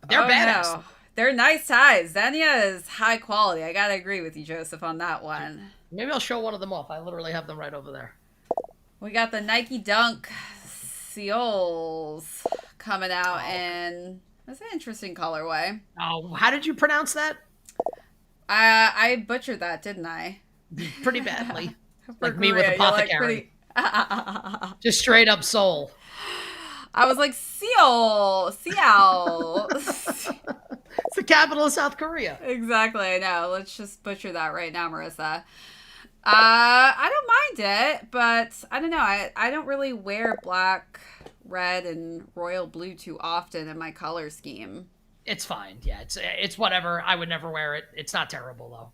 They're badass. No. They're nice ties. Xenia is high quality. I gotta agree with you, Joseph, on that one. Maybe I'll show one of them off. I literally have them right over there. We got the Nike Dunk Seals coming out, and that's an interesting colorway. Oh, how did you pronounce that? I butchered that, didn't I? Pretty badly. Like Korea, me with Apothecary. Just straight up soul. I was like, Seoul. It's the capital of South Korea. Exactly, I know. Let's just butcher that right now, Marissa. I don't mind it, but I don't know. I don't really wear black, red, and royal blue too often in my color scheme. It's fine. Yeah, it's whatever. I would never wear it. It's not terrible though.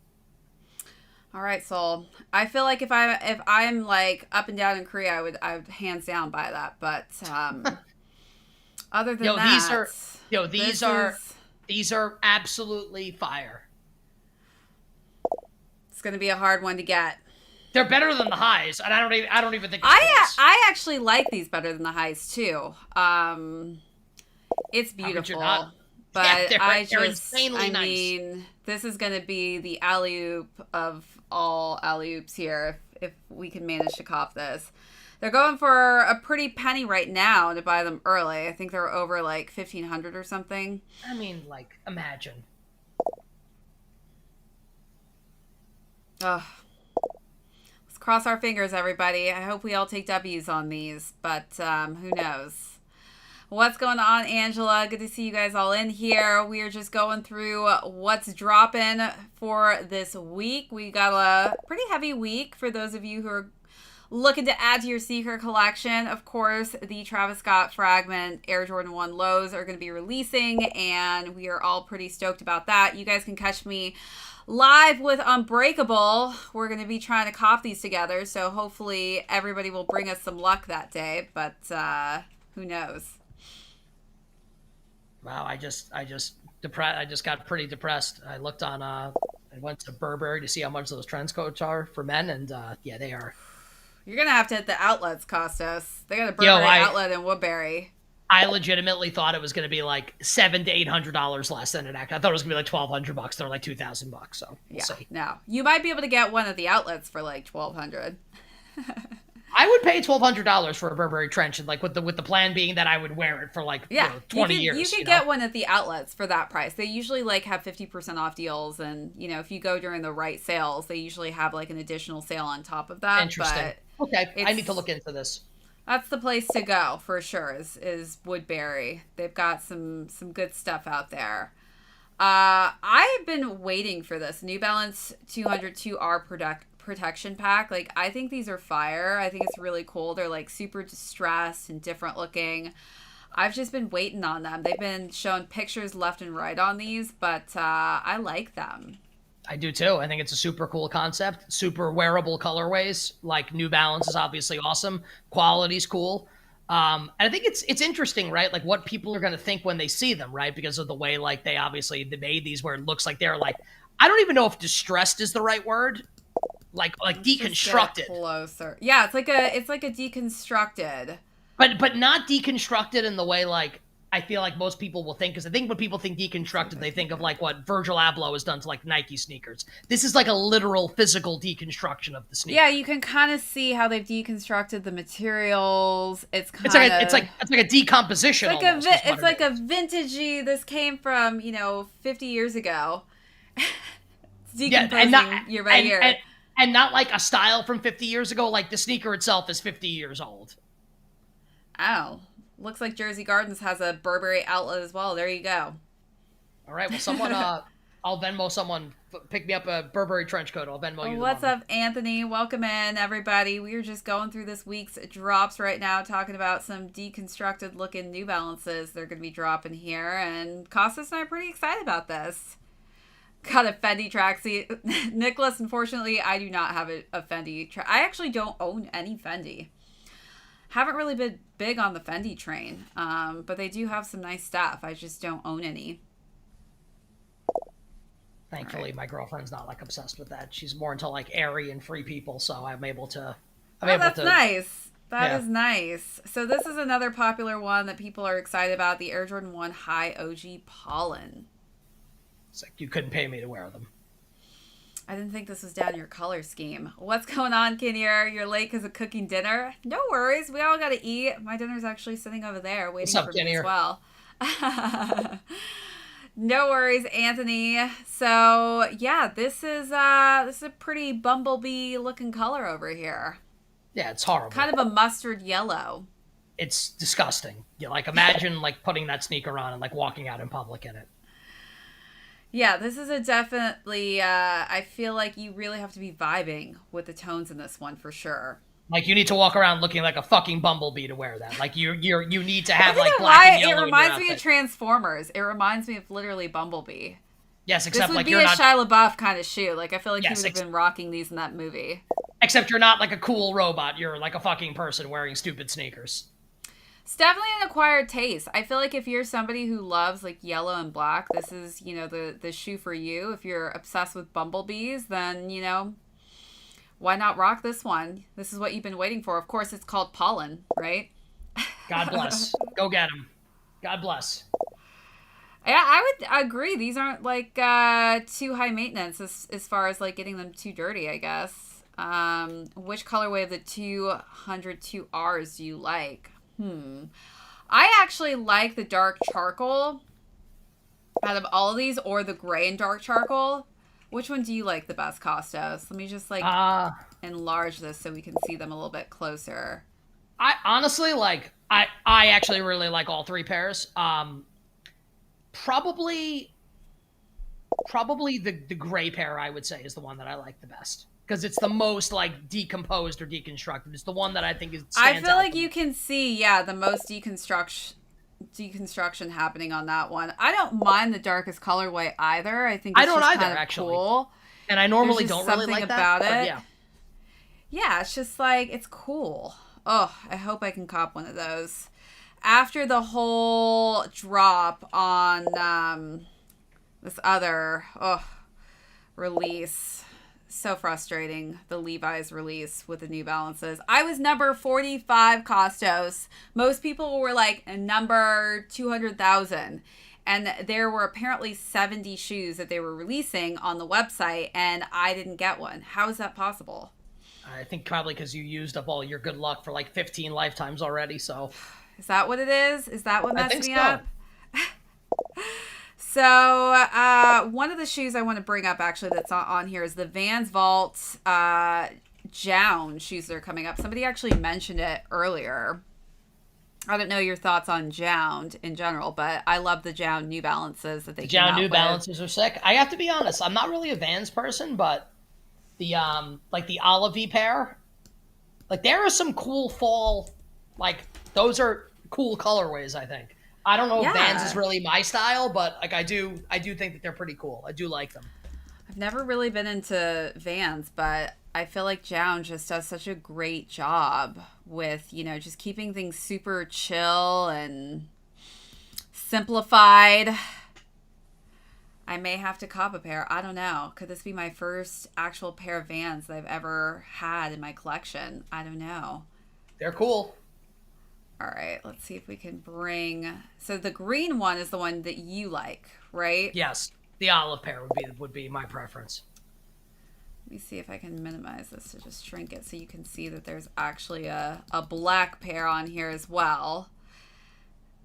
All right, Soul. I feel like if I'm like up and down in Korea, I would hands down buy that. But other than that, these are absolutely fire. It's gonna be a hard one to get. They're better than the highs, and I don't even think. I actually like these better than the highs too. It's beautiful. But yeah, they're insanely nice. Mean, this is going to be the alley-oop of all alley-oops here if we can manage to cop this. They're going for a pretty penny right now to buy them early. I think they're over like $1,500 or something. I mean, like, imagine. Ugh. Let's cross our fingers, everybody. I hope we all take W's on these, but who knows? What's going on, Angela? Good to see you guys all in here. We are just going through what's dropping for this week. We got a pretty heavy week for those of you who are looking to add to your sneaker collection. Of course, the Travis Scott Fragment Air Jordan 1 Lows are going to be releasing, and we are all pretty stoked about that. You guys can catch me live with Unbreakable. We're going to be trying to cop these together, so hopefully everybody will bring us some luck that day, but who knows? Wow, I just got pretty depressed. I looked on I went to Burberry to see how much those trench coats are for men, and yeah, they are. You're gonna have to hit the outlets, Kostos. They got a Burberry outlet in Woodbury. I legitimately thought it was gonna be like $700 to $800 less than an act. I thought it was gonna be like $1,200. They're like $2,000. So we'll see. No, you might be able to get one at the outlets for like $1,200. I would pay $1,200 for a Burberry trench, and like with the plan being that I would wear it for like 20 years. You could get one at the outlets for that price. They usually like have 50% off deals, and if you go during the right sales, they usually have like an additional sale on top of that. Interesting. But okay, I need to look into this. That's the place to go for sure. Is Woodbury. They've got some good stuff out there. I've been waiting for this New Balance 202R protection pack. Like, I think these are fire. I think it's really cool. They're like super distressed and different looking. I've just been waiting on them. They've been showing pictures left and right on these, but I like them. I do too. I think it's a super cool concept. Super wearable colorways. Like, New Balance is obviously awesome. Quality's cool. And I think it's interesting, right? Like, what people are going to think when they see them, right? Because of the way, like, they made these where it looks like they're like, I don't even know if distressed is the right word. Like deconstructed. Closer. Yeah, it's like a deconstructed. But not deconstructed in the way like I feel like most people will think, because I think when people think deconstructed, they think of like what Virgil Abloh has done to like Nike sneakers. This is like a literal physical deconstruction of the sneaker. Yeah, you can kind of see how they've deconstructed the materials. It's like a decomposition. It's like a vintagey. This came from 50 years ago. It's decomposing year by year. And not like a style from 50 years ago, like the sneaker itself is 50 years old. Oh, looks like Jersey Gardens has a Burberry outlet as well. There you go. All right, well, someone, I'll Venmo someone pick me up a Burberry trench coat. I'll Venmo you the What's money. up, Anthony? Welcome in, everybody. We are just going through this week's drops right now, talking about some deconstructed looking New Balances they're going to be dropping here. And Kostos and I are pretty excited about this. Got a Fendi tracksuit. Nicholas, unfortunately, I do not have a Fendi. I actually don't own any Fendi. Haven't really been big on the Fendi train, but they do have some nice stuff. I just don't own any. Thankfully, my girlfriend's not like obsessed with that. She's more into like airy and free people, so I'm able to. That's nice. That is nice. So this is another popular one that people are excited about: the Air Jordan 1 High OG Pollen. It's like you couldn't pay me to wear them. I didn't think this was down your color scheme. What's going on, Kinnear? You're late because of cooking dinner? No worries. We all got to eat. My dinner's actually sitting over there waiting for me as well. No worries, Anthony. So, yeah, this is a pretty bumblebee looking color over here. Yeah, it's horrible. Kind of a mustard yellow. It's disgusting. You like imagine like putting that sneaker on and like walking out in public in it. Yeah, this is a definitely, I feel like you really have to be vibing with the tones in this one for sure. Like you need to walk around looking like a fucking bumblebee to wear that. Like you need to have like black and yellow. It reminds me of Transformers. It reminds me of literally Bumblebee. Yes, except like you're not. This would be a Shia LaBeouf kind of shoe. Like I feel like he would have been rocking these in that movie. Except you're not like a cool robot. You're like a fucking person wearing stupid sneakers. It's definitely an acquired taste. I feel like if you're somebody who loves like yellow and black, this is, the shoe for you. If you're obsessed with bumblebees, then, why not rock this one? This is what you've been waiting for. Of course, it's called Pollen, right? God bless. Go get him. God bless. Yeah, I would agree. These aren't like too high maintenance as far as like getting them too dirty, I guess. Which colorway of the 202Rs do you like? I actually like the dark charcoal out of all of these, or the gray and dark charcoal. Which one do you like the best, Kostos? Let me just like enlarge this so we can see them a little bit closer. I honestly like, I actually really like all three pairs. Probably the gray pair I would say is the one that I like the best. Because it's the most like decomposed or deconstructed. It's the one that I think is. I feel like you can see, the most deconstruction happening on that one. I don't mind the darkest colorway either. I think it's just kind of actually. Cool. And I normally don't really like about that. It. Yeah, it's just like it's cool. Oh, I hope I can cop one of those. After the whole drop on this other release. So frustrating, the Levi's release with the New Balances. I was number 45, Kostos. Most people were like number 200,000. And there were apparently 70 shoes that they were releasing on the website, and I didn't get one. How is that possible? I think probably because you used up all your good luck for like 15 lifetimes already, so. Is that what it is? Is that what messed me up? So, one of the shoes I want to bring up, actually, that's on here is the Vans Vault Jound shoes that are coming up. Somebody actually mentioned it earlier. I don't know your thoughts on Jound in general, but I love the Jound New Balances that they came out with. Jound New Balances are sick. I have to be honest, I'm not really a Vans person, but the like the Olivey pair, like there are some cool fall, like those are cool colorways, I think. I don't know if Vans is really my style, but like I do think that they're pretty cool. I do like them. I've never really been into Vans, but I feel like Jound just does such a great job with, just keeping things super chill and simplified. I may have to cop a pair. I don't know. Could this be my first actual pair of Vans that I've ever had in my collection? I don't know. They're cool. All right, let's see if we can bring. So the green one is the one that you like, right? Yes, the olive pair would be my preference. Let me see if I can minimize this to just shrink it so you can see that there's actually a black pair on here as well.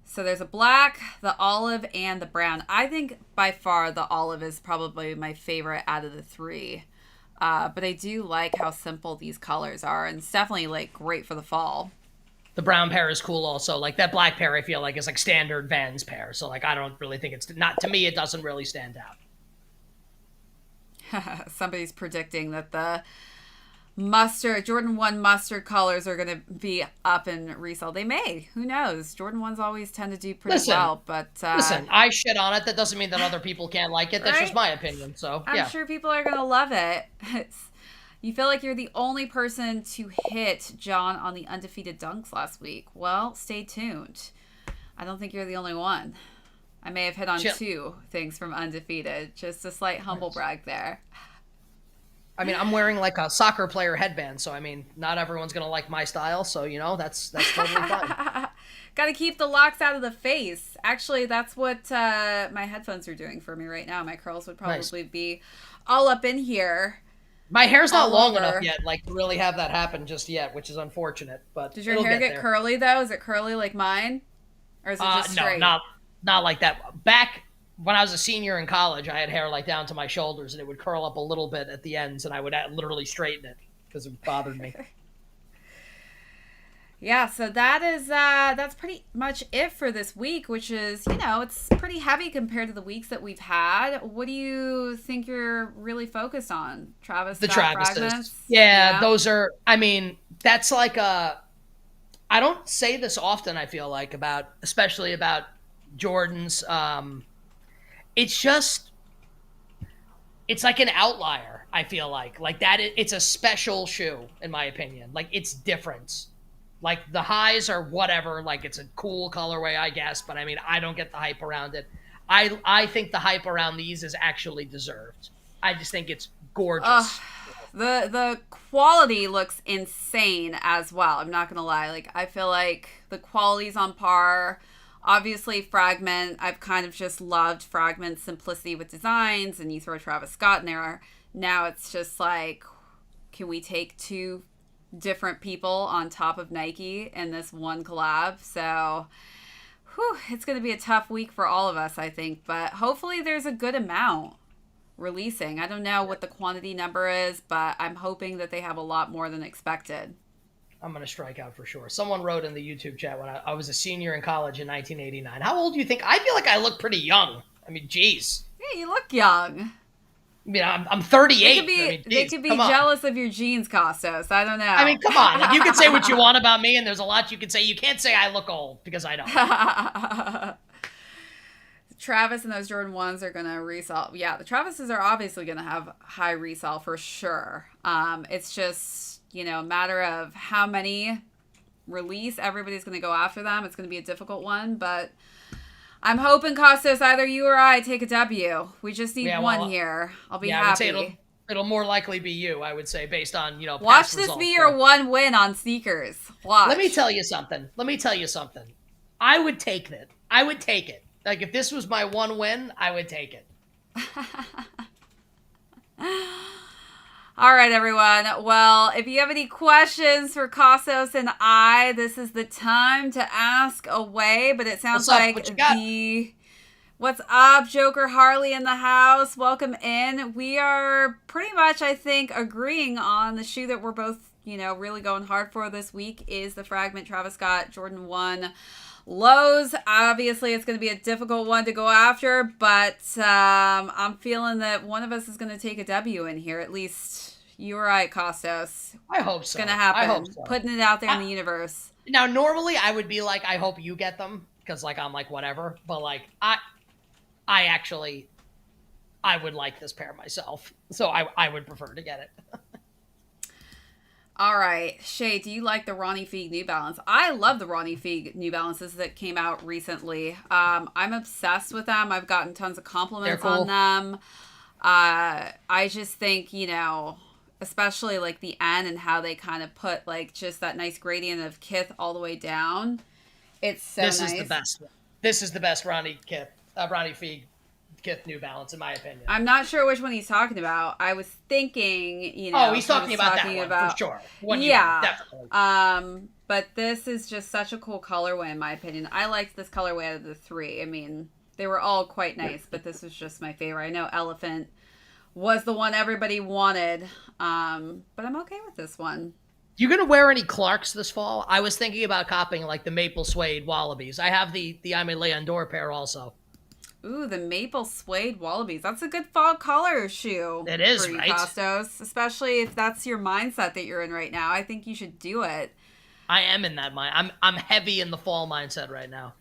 So there's a black, the olive, and the brown. I think by far the olive is probably my favorite out of the three. But I do like how simple these colors are, and it's definitely like great for the fall. The brown pair is cool also. Like that black pair I feel like is like standard Vans pair. So like I don't really think it's not, to me it doesn't really stand out. Somebody's predicting that the Jordan 1 mustard colors are going to be up in resale. They may. Who knows? Jordan 1s always tend to do pretty well. But listen, I shit on it. That doesn't mean that other people can't like it. That's right? just my opinion. So I'm sure people are going to love it. You feel like you're the only person to hit John on the undefeated dunks last week. Well, stay tuned. I don't think you're the only one. I may have hit on 2 things from undefeated. Just a slight humble brag there. I mean, I'm wearing like a soccer player headband, so I mean, not everyone's gonna like my style. So you know, that's totally fine. Got to keep the locks out of the face. Actually, that's what my headphones are doing for me right now. My curls would probably be all up in here. My hair's not long enough yet, like to really have that happen just yet, which is unfortunate. But does your hair get curly though? Is it curly like mine, or is it just straight? No, not like that. Back when I was a senior in college, I had hair like down to my shoulders, and it would curl up a little bit at the ends, and I would literally straighten it because it bothered me. Yeah, so that's pretty much it for this week, which is, it's pretty heavy compared to the weeks that we've had. What do you think you're really focused on, Travis? The Travises. Yeah, those are, I mean, that's like I don't say this often, I feel like, especially about Jordans. It's like an outlier, I feel like that. It's a special shoe, in my opinion. Like, it's different. Like, the highs are whatever. Like, it's a cool colorway, I guess. But, I mean, I don't get the hype around it. I think the hype around these is actually deserved. I just think it's gorgeous. The quality looks insane as well. I'm not going to lie. Like, I feel like the quality's on par. Obviously, Fragment, I've kind of just loved Fragment's simplicity with designs, and you throw Travis Scott in there. Now it's just like, can we take 2 different people on top of Nike in this one collab? So, it's going to be a tough week for all of us, I think. But hopefully there's a good amount releasing. I don't know what the quantity number is, but I'm hoping that they have a lot more than expected. I'm going to strike out for sure. Someone wrote in the YouTube chat when I was a senior in college in 1989. How old do you think? I feel like I look pretty young. I mean, geez. Yeah, you look young. I mean, I'm 38. They could be jealous of your jeans, Kostos. I don't know. I mean, come on. Like, you can say what you want about me, and there's a lot you can say. You can't say I look old, because I don't. Travis and those Jordan 1s are going to resell. Yeah, the Travises are obviously going to have high resell for sure. It's just, a matter of how many release. Everybody's going to go after them. It's going to be a difficult one, but I'm hoping, Kostos, either you or I take a W. We just need one here. I'll be happy. I would say it'll more likely be you, I would say, based on, Watch this be your one win on sneakers. Watch. Let me tell you something. I would take it. Like, if this was my one win, I would take it. All right, everyone. Well, if you have any questions for Kostos and I, this is the time to ask away. But it sounds What's up, Joker Harley in the house? Welcome in. We are pretty much, I think, agreeing on the shoe that we're both, really going hard for this week is the Fragment Travis Scott Jordan 1 Lows. Obviously, it's going to be a difficult one to go after, but I'm feeling that one of us is going to take a W in here. At least you or I, Kostos. I hope so. It's going to happen. I hope so. Putting it out there in the universe. Now, normally I would be like, I hope you get them, because I'm like, whatever. But I would like this pair myself, so I would prefer to get it. All right, Shay, do you like the Ronnie Fieg New Balance? I love the Ronnie Fieg New Balances that came out recently. I'm obsessed with them. I've gotten tons of compliments on them. I just think, especially like the N and how they kind of put like just that nice gradient of kith all the way down. It's so nice. This is the best one. This is the best Ronnie Fieg Kith New Balance, in my opinion. I'm not sure which one he's talking about. I was thinking, he's talking about that one, for sure. Definitely. But this is just such a cool colorway, in my opinion. I liked this colorway out of the 3. I mean, they were all quite nice, but this was just my favorite. I know Elephant was the one everybody wanted, but I'm okay with this one. You gonna wear any Clarks this fall? I was thinking about copying like the maple suede Wallabies. I have the Aimé Leon d'Or pair also. Ooh, the maple suede wallabies. That's a good fall color shoe. It is, for you, right? Kostos. Especially if that's your mindset that you're in right now. I think you should do it. I am in that mind. I'm heavy in the fall mindset right now.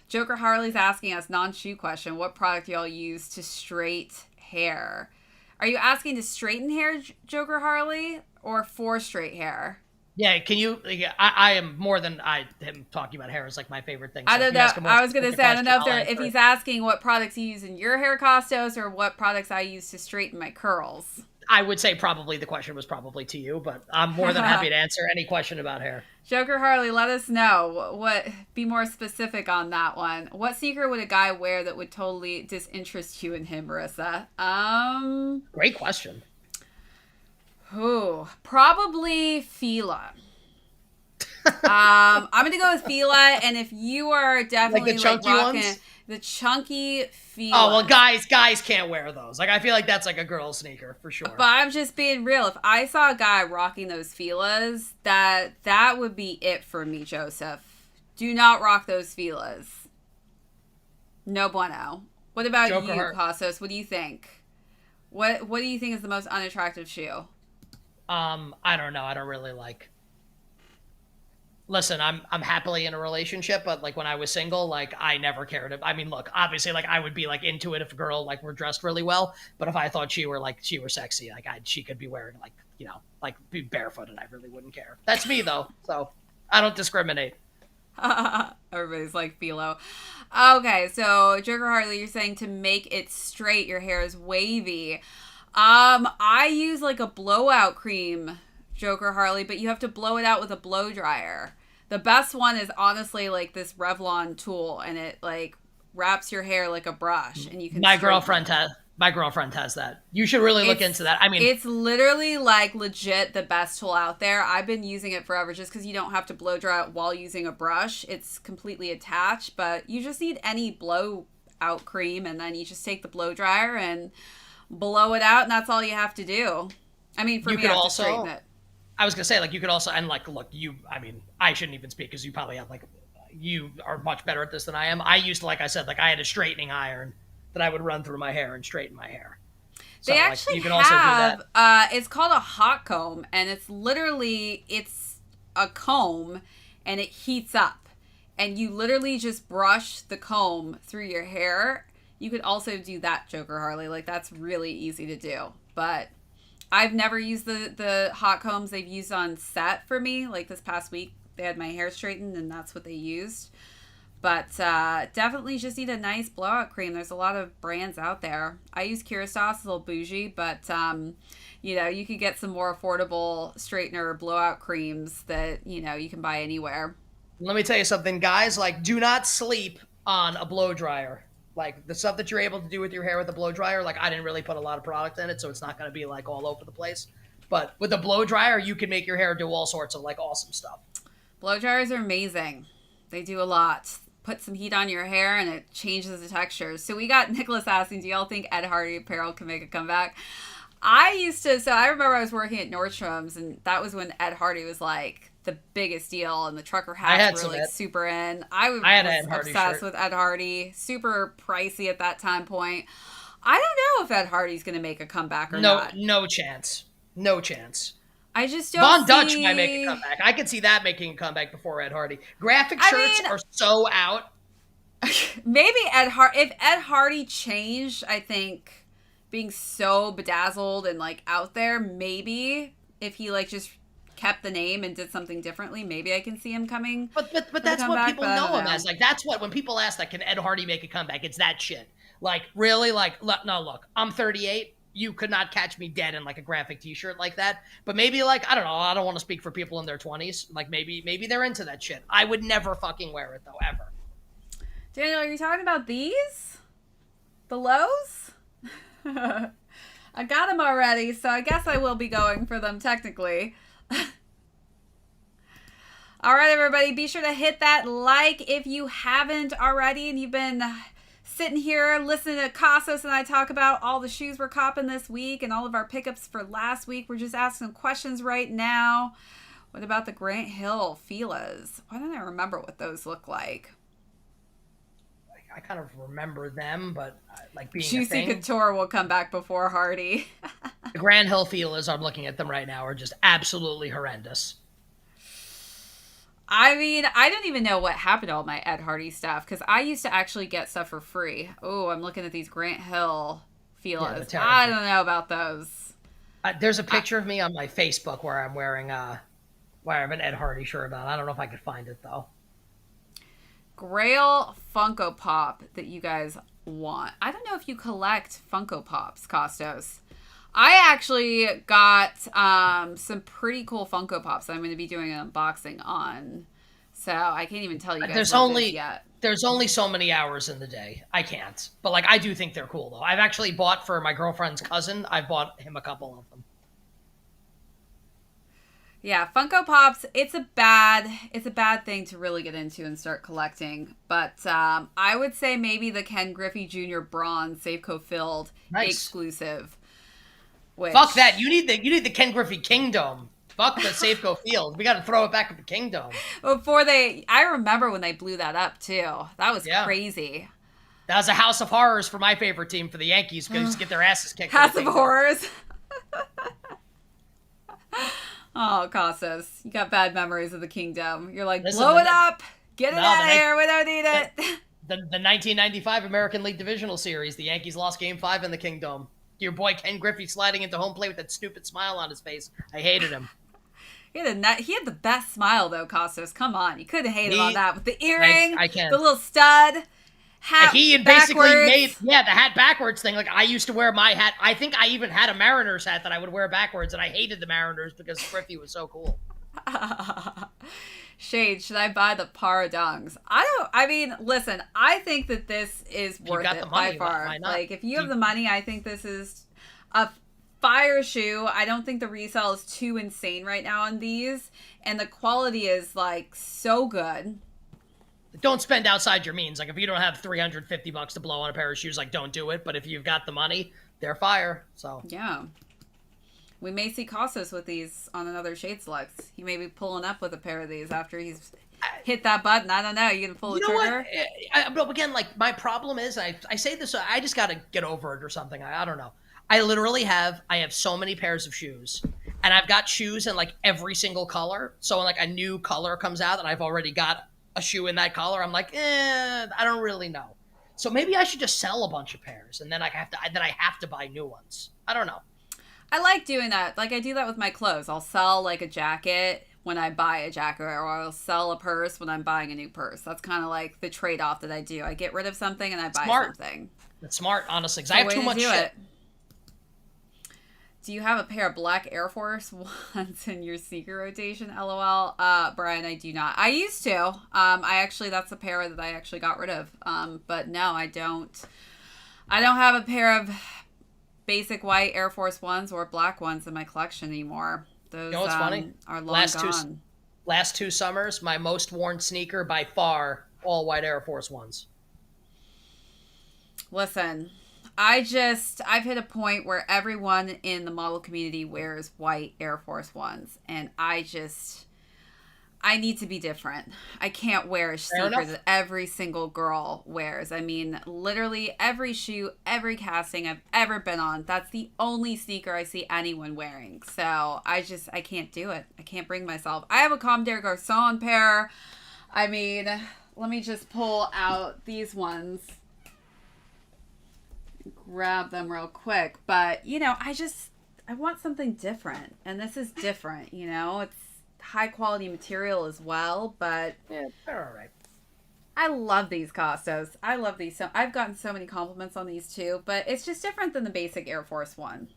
Joker Harley's asking us non-shoe question. What product y'all use to straight hair? Are you asking to straighten hair, Joker Harley, or for straight hair? Yeah, can you? Yeah, I am more than him talking about hair is like my favorite thing. So I don't know. I was gonna say I don't know if he's asking what products you use in your hair, Kostos, or what products I use to straighten my curls. I would say probably the question was probably to you, but I'm more than happy to answer any question about hair. Joker Harley, let us know. Be more specific on that one. What sneaker would a guy wear that would totally disinterest you in him, Marissa? Great question. Probably Fila. I'm gonna go with Fila, and if you are definitely like the chunky rocking ones? the chunky Fila. Oh well, guys can't wear those. Like I feel like that's like a girl sneaker for sure. But I'm just being real. If I saw a guy rocking those Filas, that would be it for me, Joseph. Do not rock those Filas. No bueno. What about you, Kostos? What do you think? What do you think is the most unattractive shoe? I don't know. I don't really like. Listen, I'm happily in a relationship, but like when I was single, like I never cared. I mean, look, obviously, like I would be like into it if a girl like were dressed really well, but if I thought she were sexy, like she could be wearing like like be barefoot, and I really wouldn't care. That's me though, so I don't discriminate. Everybody's like philo. Okay, so Joker Harley, you're saying to make it straight, your hair is wavy. I use like a blowout cream, Joker Harley, but you have to blow it out with a blow dryer. The best one is honestly like this Revlon tool, and it like wraps your hair like a brush, and you can. My girlfriend has that. You should really look into that. I mean, it's literally like legit the best tool out there. I've been using it forever just because you don't have to blow dry it while using a brush. It's completely attached, but you just need any blowout cream, and then you just take the blow dryer and blow it out, and that's all you have to do. I mean, for me, I have to straighten it. I was gonna say, like, you could also, and like, look, I mean, I shouldn't even speak because you probably have like, you are much better at this than I am. I used to, like I said, like I had a straightening iron that I would run through my hair and straighten my hair. So, they actually you can have, also do that. It's called a hot comb, and it's a comb, and it heats up, and you literally just brush the comb through your hair. You could also do that, Joker Harley. Like, that's really easy to do, but I've never used the hot combs they've used on set for me. Like this past week, they had my hair straightened, and that's what they used. But definitely just need a nice blowout cream. There's a lot of brands out there. I use Kostos, it's a little bougie, but you could get some more affordable straightener blowout creams that you can buy anywhere. Let me tell you something, guys. Like, do not sleep on a blow dryer. Like the stuff that you're able to do with your hair with a blow dryer, like I didn't really put a lot of product in it, so it's not going to be like all over the place. But with a blow dryer, you can make your hair do all sorts of like awesome stuff. Blow dryers are amazing. They do a lot. Put some heat on your hair and it changes the texture. So we got Nicholas asking, do y'all think Ed Hardy apparel can make a comeback? I remember I was working at Nordstrom's, and that was when Ed Hardy was like the biggest deal, and the trucker hats were like super in. I was obsessed with Ed Hardy. Super pricey at that time point. I don't know if Ed Hardy's going to make a comeback or not. No chance. No chance. I just don't Von Dutch might make a comeback. I could see that making a comeback before Ed Hardy. Graphic shirts are so out. Maybe if Ed Hardy changed, I think being so bedazzled and like out there, maybe if he like just kept the name and did something differently, maybe I can see him coming. But that's what people know him as. Like that's what when people ask that, can Ed Hardy make a comeback? It's that shit. Like really, like look, I'm 38. You could not catch me dead in like a graphic T-shirt like that. But maybe like I don't know. I don't want to speak for people in their 20s. Like maybe they're into that shit. I would never fucking wear it though, ever. Daniel, are you talking about these? The lows? I got them already, so I guess I will be going for them technically. All right, everybody, be sure to hit that like if you haven't already, and you've been sitting here listening to Kostos and I talk about all the shoes we're copping this week and all of our pickups for last week. We're just asking questions right now. What about the Grant Hill Filas? Why don't I remember what those look like? I kind of remember them, but like being a Juicy thing. Couture will come back before Hardy. The Grand Hill feelers, I'm looking at them right now, are just absolutely horrendous. I mean, I don't even know what happened to all my Ed Hardy stuff because I used to actually get stuff for free. Oh, I'm looking at these Grant Hill feelers. Yeah, I don't know about those. There's a picture of me on my Facebook where I'm wearing where I have an Ed Hardy shirt on. I don't know if I could find it though. Grail Funko Pop that you guys want. I don't know if you collect Funko Pops, Kostos. I actually got some pretty cool Funko Pops that I'm going to be doing an unboxing on. So I can't even tell you guys what it is yet. There's only so many hours in the day. I can't. But like I do think they're cool though. I've actually bought for my girlfriend's cousin. I bought him a couple of them. Yeah, Funko Pops, it's a bad thing to really get into and start collecting. But I would say maybe the Ken Griffey Jr. Bronze Safeco Filled exclusive. Which... Fuck that. You need the Ken Griffey Kingdom. Fuck the Safeco Field. We got to throw it back at the Kingdom. I remember when they blew that up too. That was crazy. That was a house of horrors for my favorite team, for the Yankees, because get their asses kicked. House of horrors. Oh, Kostos, you got bad memories of the Kingdom. You're like, blow it up, get it out of here. We don't need it. The 1995 American League Divisional Series, the Yankees lost Game 5 in the Kingdom. Your boy Ken Griffey sliding into home plate with that stupid smile on his face. I hated him. He had the best smile, though, Kostos. Come on. You couldn't hate him on that. With the earring, the little stud, hat he had basically made, the hat backwards thing. Like, I used to wear my hat. I think I even had a Mariners hat that I would wear backwards, and I hated the Mariners because Griffey was so cool. Shade, should I buy the Paradongs? Listen, I think that this is worth it by far. Like, if you have the money, I think this is a fire shoe. I don't think the resale is too insane right now on these. And the quality is, like, so good. Don't spend outside your means. Like, if you don't have $350 to blow on a pair of shoes, like, don't do it. But if you've got the money, they're fire. So yeah. We may see Kostos with these on another Shade Selects. He may be pulling up with a pair of these after he's hit that button. I don't know. You gonna pull the trigger? But again, like, my problem is, I say this, I just got to get over it or something. I don't know. I literally have so many pairs of shoes, and I've got shoes in like every single color. So when like a new color comes out and I've already got a shoe in that color, I'm like, I don't really know. So maybe I should just sell a bunch of pairs, and then I have to buy new ones. I don't know. I like doing that. Like, I do that with my clothes. I'll sell, like, a jacket when I buy a jacket, or I'll sell a purse when I'm buying a new purse. That's kind of like the trade-off that I do. I get rid of something and I buy something. That's smart, honestly, because I have too much shit. Do you have a pair of black Air Force Ones in your sneaker rotation? LOL. Brian, I do not. I used to. That's a pair that I actually got rid of. But no, I don't. I don't have a pair of basic white Air Force Ones or black ones in my collection anymore. Those, what's funny? Are long gone. Last 2 summers, my most worn sneaker by far, all white Air Force Ones. Listen, I've hit a point where everyone in the model community wears white Air Force Ones, and I need to be different. I can't wear a sneaker that every single girl wears. I mean, literally every shoe, every casting I've ever been on, that's the only sneaker I see anyone wearing. So I can't do it. I can't bring myself. I have a Comme des Garçons pair. I mean, let me just pull out these ones. Grab them real quick. But, I want something different. And this is different, It's high quality material as well, but yeah, they're all right. I love these Kostos. I love these. So I've gotten so many compliments on these too, but it's just different than the basic Air Force One.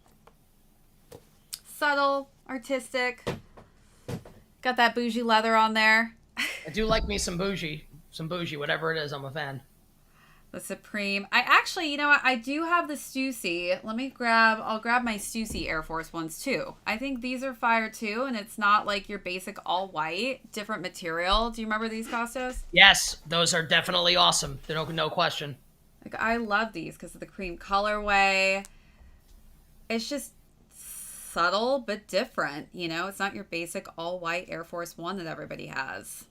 Subtle, artistic. Got that bougie leather on there. I do like me some bougie, whatever it is. I'm a fan. The Supreme. I actually, I do have the Stussy. I'll grab my Stussy Air Force Ones too. I think these are fire too, and it's not like your basic all white, different material. Do you remember these, Kostos? Yes, those are definitely awesome. No question. Like, I love these because of the cream colorway. It's just subtle but different, It's not your basic all white Air Force One that everybody has.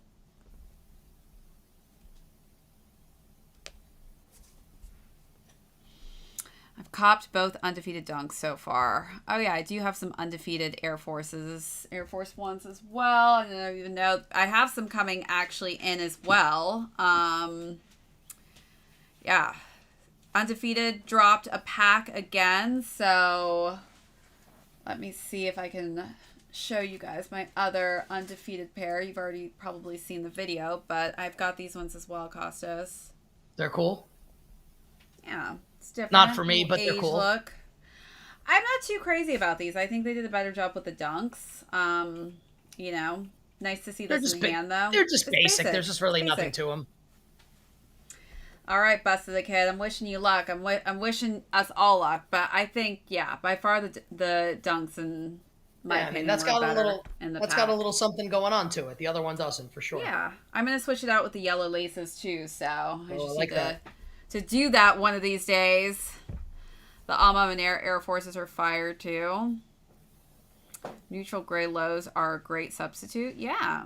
I've copped both undefeated dunks so far. Oh yeah, I do have some undefeated Air Force Ones as well. I don't even know. I have some coming actually in as well. Yeah. Undefeated dropped a pack again, so let me see if I can show you guys my other undefeated pair. You've already probably seen the video, but I've got these ones as well, Kostos. They're cool. Yeah, it's different. Not for me, but they're cool. Look. I'm not too crazy about these. I think they did a better job with the dunks. You know, nice to see this in hand, though. They're just basic. There's just really nothing to them. All right, Busted the Kid. I'm wishing you luck. I'm wishing us all luck. But I think, yeah, by far the dunks in my opinion, that's got a little something going on to it. The other one doesn't, for sure. Yeah, I'm gonna switch it out with the yellow laces too. So I just like need to do that one of these days. The Alma and Air Forces are fire too. Neutral gray lows are a great substitute. Yeah.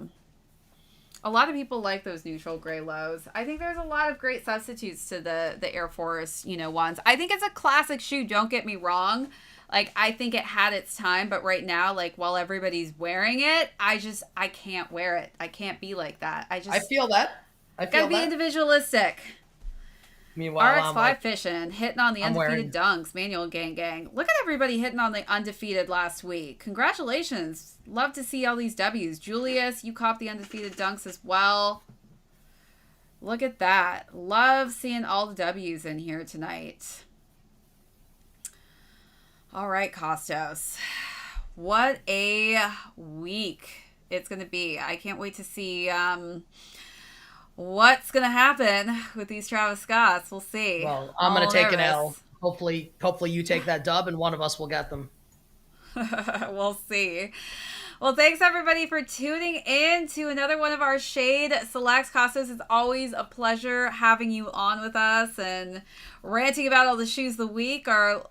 A lot of people like those neutral gray lows. I think there's a lot of great substitutes to the Air Force, ones. I think it's a classic shoe, don't get me wrong. Like, I think it had its time, but right now, like, while everybody's wearing it, I can't wear it. I can't be like that. I feel that. Gotta be individualistic. Meanwhile, RX5 fishing, hitting on the undefeated dunks, Manual Gang. Look at everybody hitting on the undefeated last week. Congratulations. Love to see all these W's. Julius, you copped the undefeated dunks as well. Look at that. Love seeing all the W's in here tonight. All right, Kostos. What a week it's going to be. I can't wait to see what's going to happen with these Travis Scotts. We'll see. Well, I'm going to take an L. Hopefully you take that dub and one of us will get them. We'll see. Well, thanks everybody for tuning in to another one of our Shade Selects. Kostos, it's always a pleasure having you on with us and ranting about all the shoes of the week, our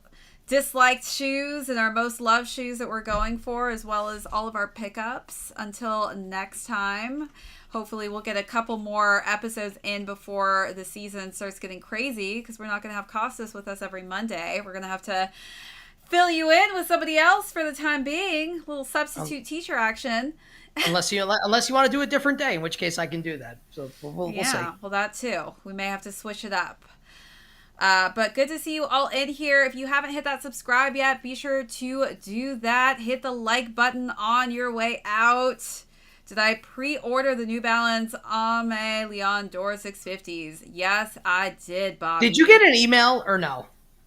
disliked shoes and our most loved shoes that we're going for, as well as all of our pickups. Until next time, hopefully we'll get a couple more episodes in before the season starts getting crazy, because we're not going to have Kostos with us every Monday. We're going to have to fill you in with somebody else for the time being. A little substitute teacher action. Unless you want to do a different day, in which case I can do that. So we'll see. Yeah, well, that too. We may have to switch it up. But good to see you all in here. If you haven't hit that subscribe yet, be sure to do that. Hit the like button on your way out. Did I pre-order the New Balance Ame Leon Dora 650s? Yes, I did, Bobby. Did you get an email or no?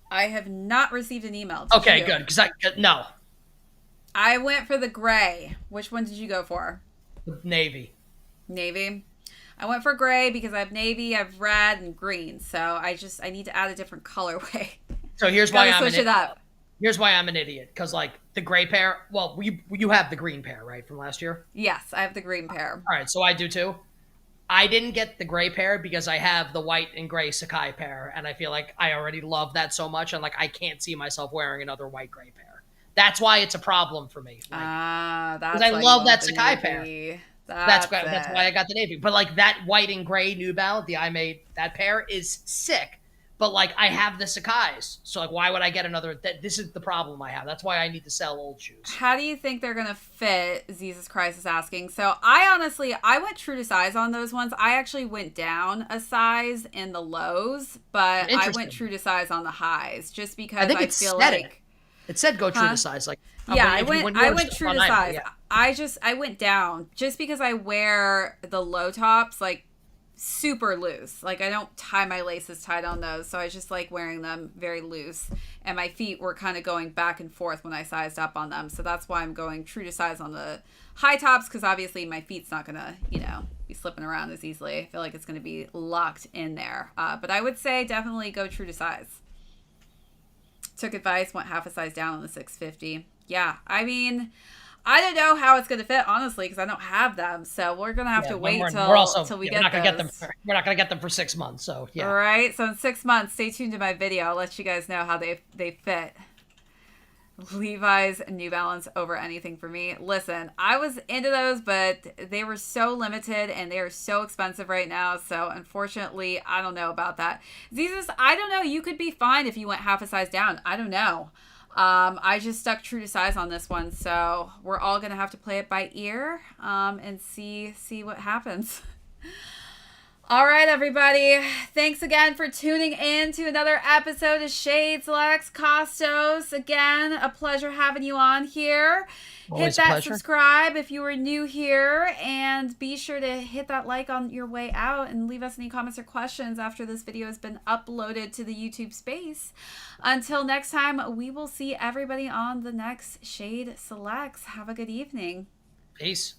I have not received an email. Okay, good. Because no. I went for the gray. Which one did you go for? Navy. Navy. I went for gray because I have navy, I have red, and green. So I need to add a different colorway. So here's why I'm switch it up. Here's why I'm an idiot. Because like the gray pair, well, you have the green pair, right, from last year? Yes, I have the green pair. All right, so I do too. I didn't get the gray pair because I have the white and gray Sacai pair, and I feel like I already love that so much, and like I can't see myself wearing another white gray pair. That's why it's a problem for me. Like, that's because I love that Sacai navy. pair. That's why I got the navy. But like that white and gray New Balance, I made that pair is sick. But like I have the Sacai's, so like why would I get another? This is the problem I have. That's why I need to sell old shoes. How do you think they're gonna fit? Jesus Christ is asking. So I went true to size on those ones. I actually went down a size in the lows, but I went true to size on the highs, just because I feel like it said go true to size. Like yeah, I went true to size. Yeah. I went down just because I wear the low tops like super loose. Like I don't tie my laces tight on those, so I just like wearing them very loose, and my feet were kind of going back and forth when I sized up on them, so that's why I'm going true to size on the high tops, because obviously my feet's not gonna be slipping around as easily. I feel like it's gonna be locked in there, but I would say definitely go true to size. Took advice, went half a size down on the 650. Yeah, I mean, I don't know how it's going to fit, honestly, because I don't have them. So we're going to have to wait till we get them. We're not going to get them for 6 months. So, yeah. All right. So in 6 months, stay tuned to my video. I'll let you guys know how they fit. Levi's and New Balance over anything for me. Listen, I was into those, but they were so limited and they are so expensive right now. So unfortunately, I don't know about that. Zizus, I don't know. You could be fine if you went half a size down. I don't know. I just stuck true to size on this one. So we're all going to have to play it by ear and see what happens. All right, everybody. Thanks again for tuning in to another episode of Shade Selects. Kostos, again, a pleasure having you on here. Always hit that pleasure. Subscribe if you were new here, and be sure to hit that like on your way out and leave us any comments or questions after this video has been uploaded to the YouTube space. Until next time, we will see everybody on the next Shade Selects. Have a good evening. Peace.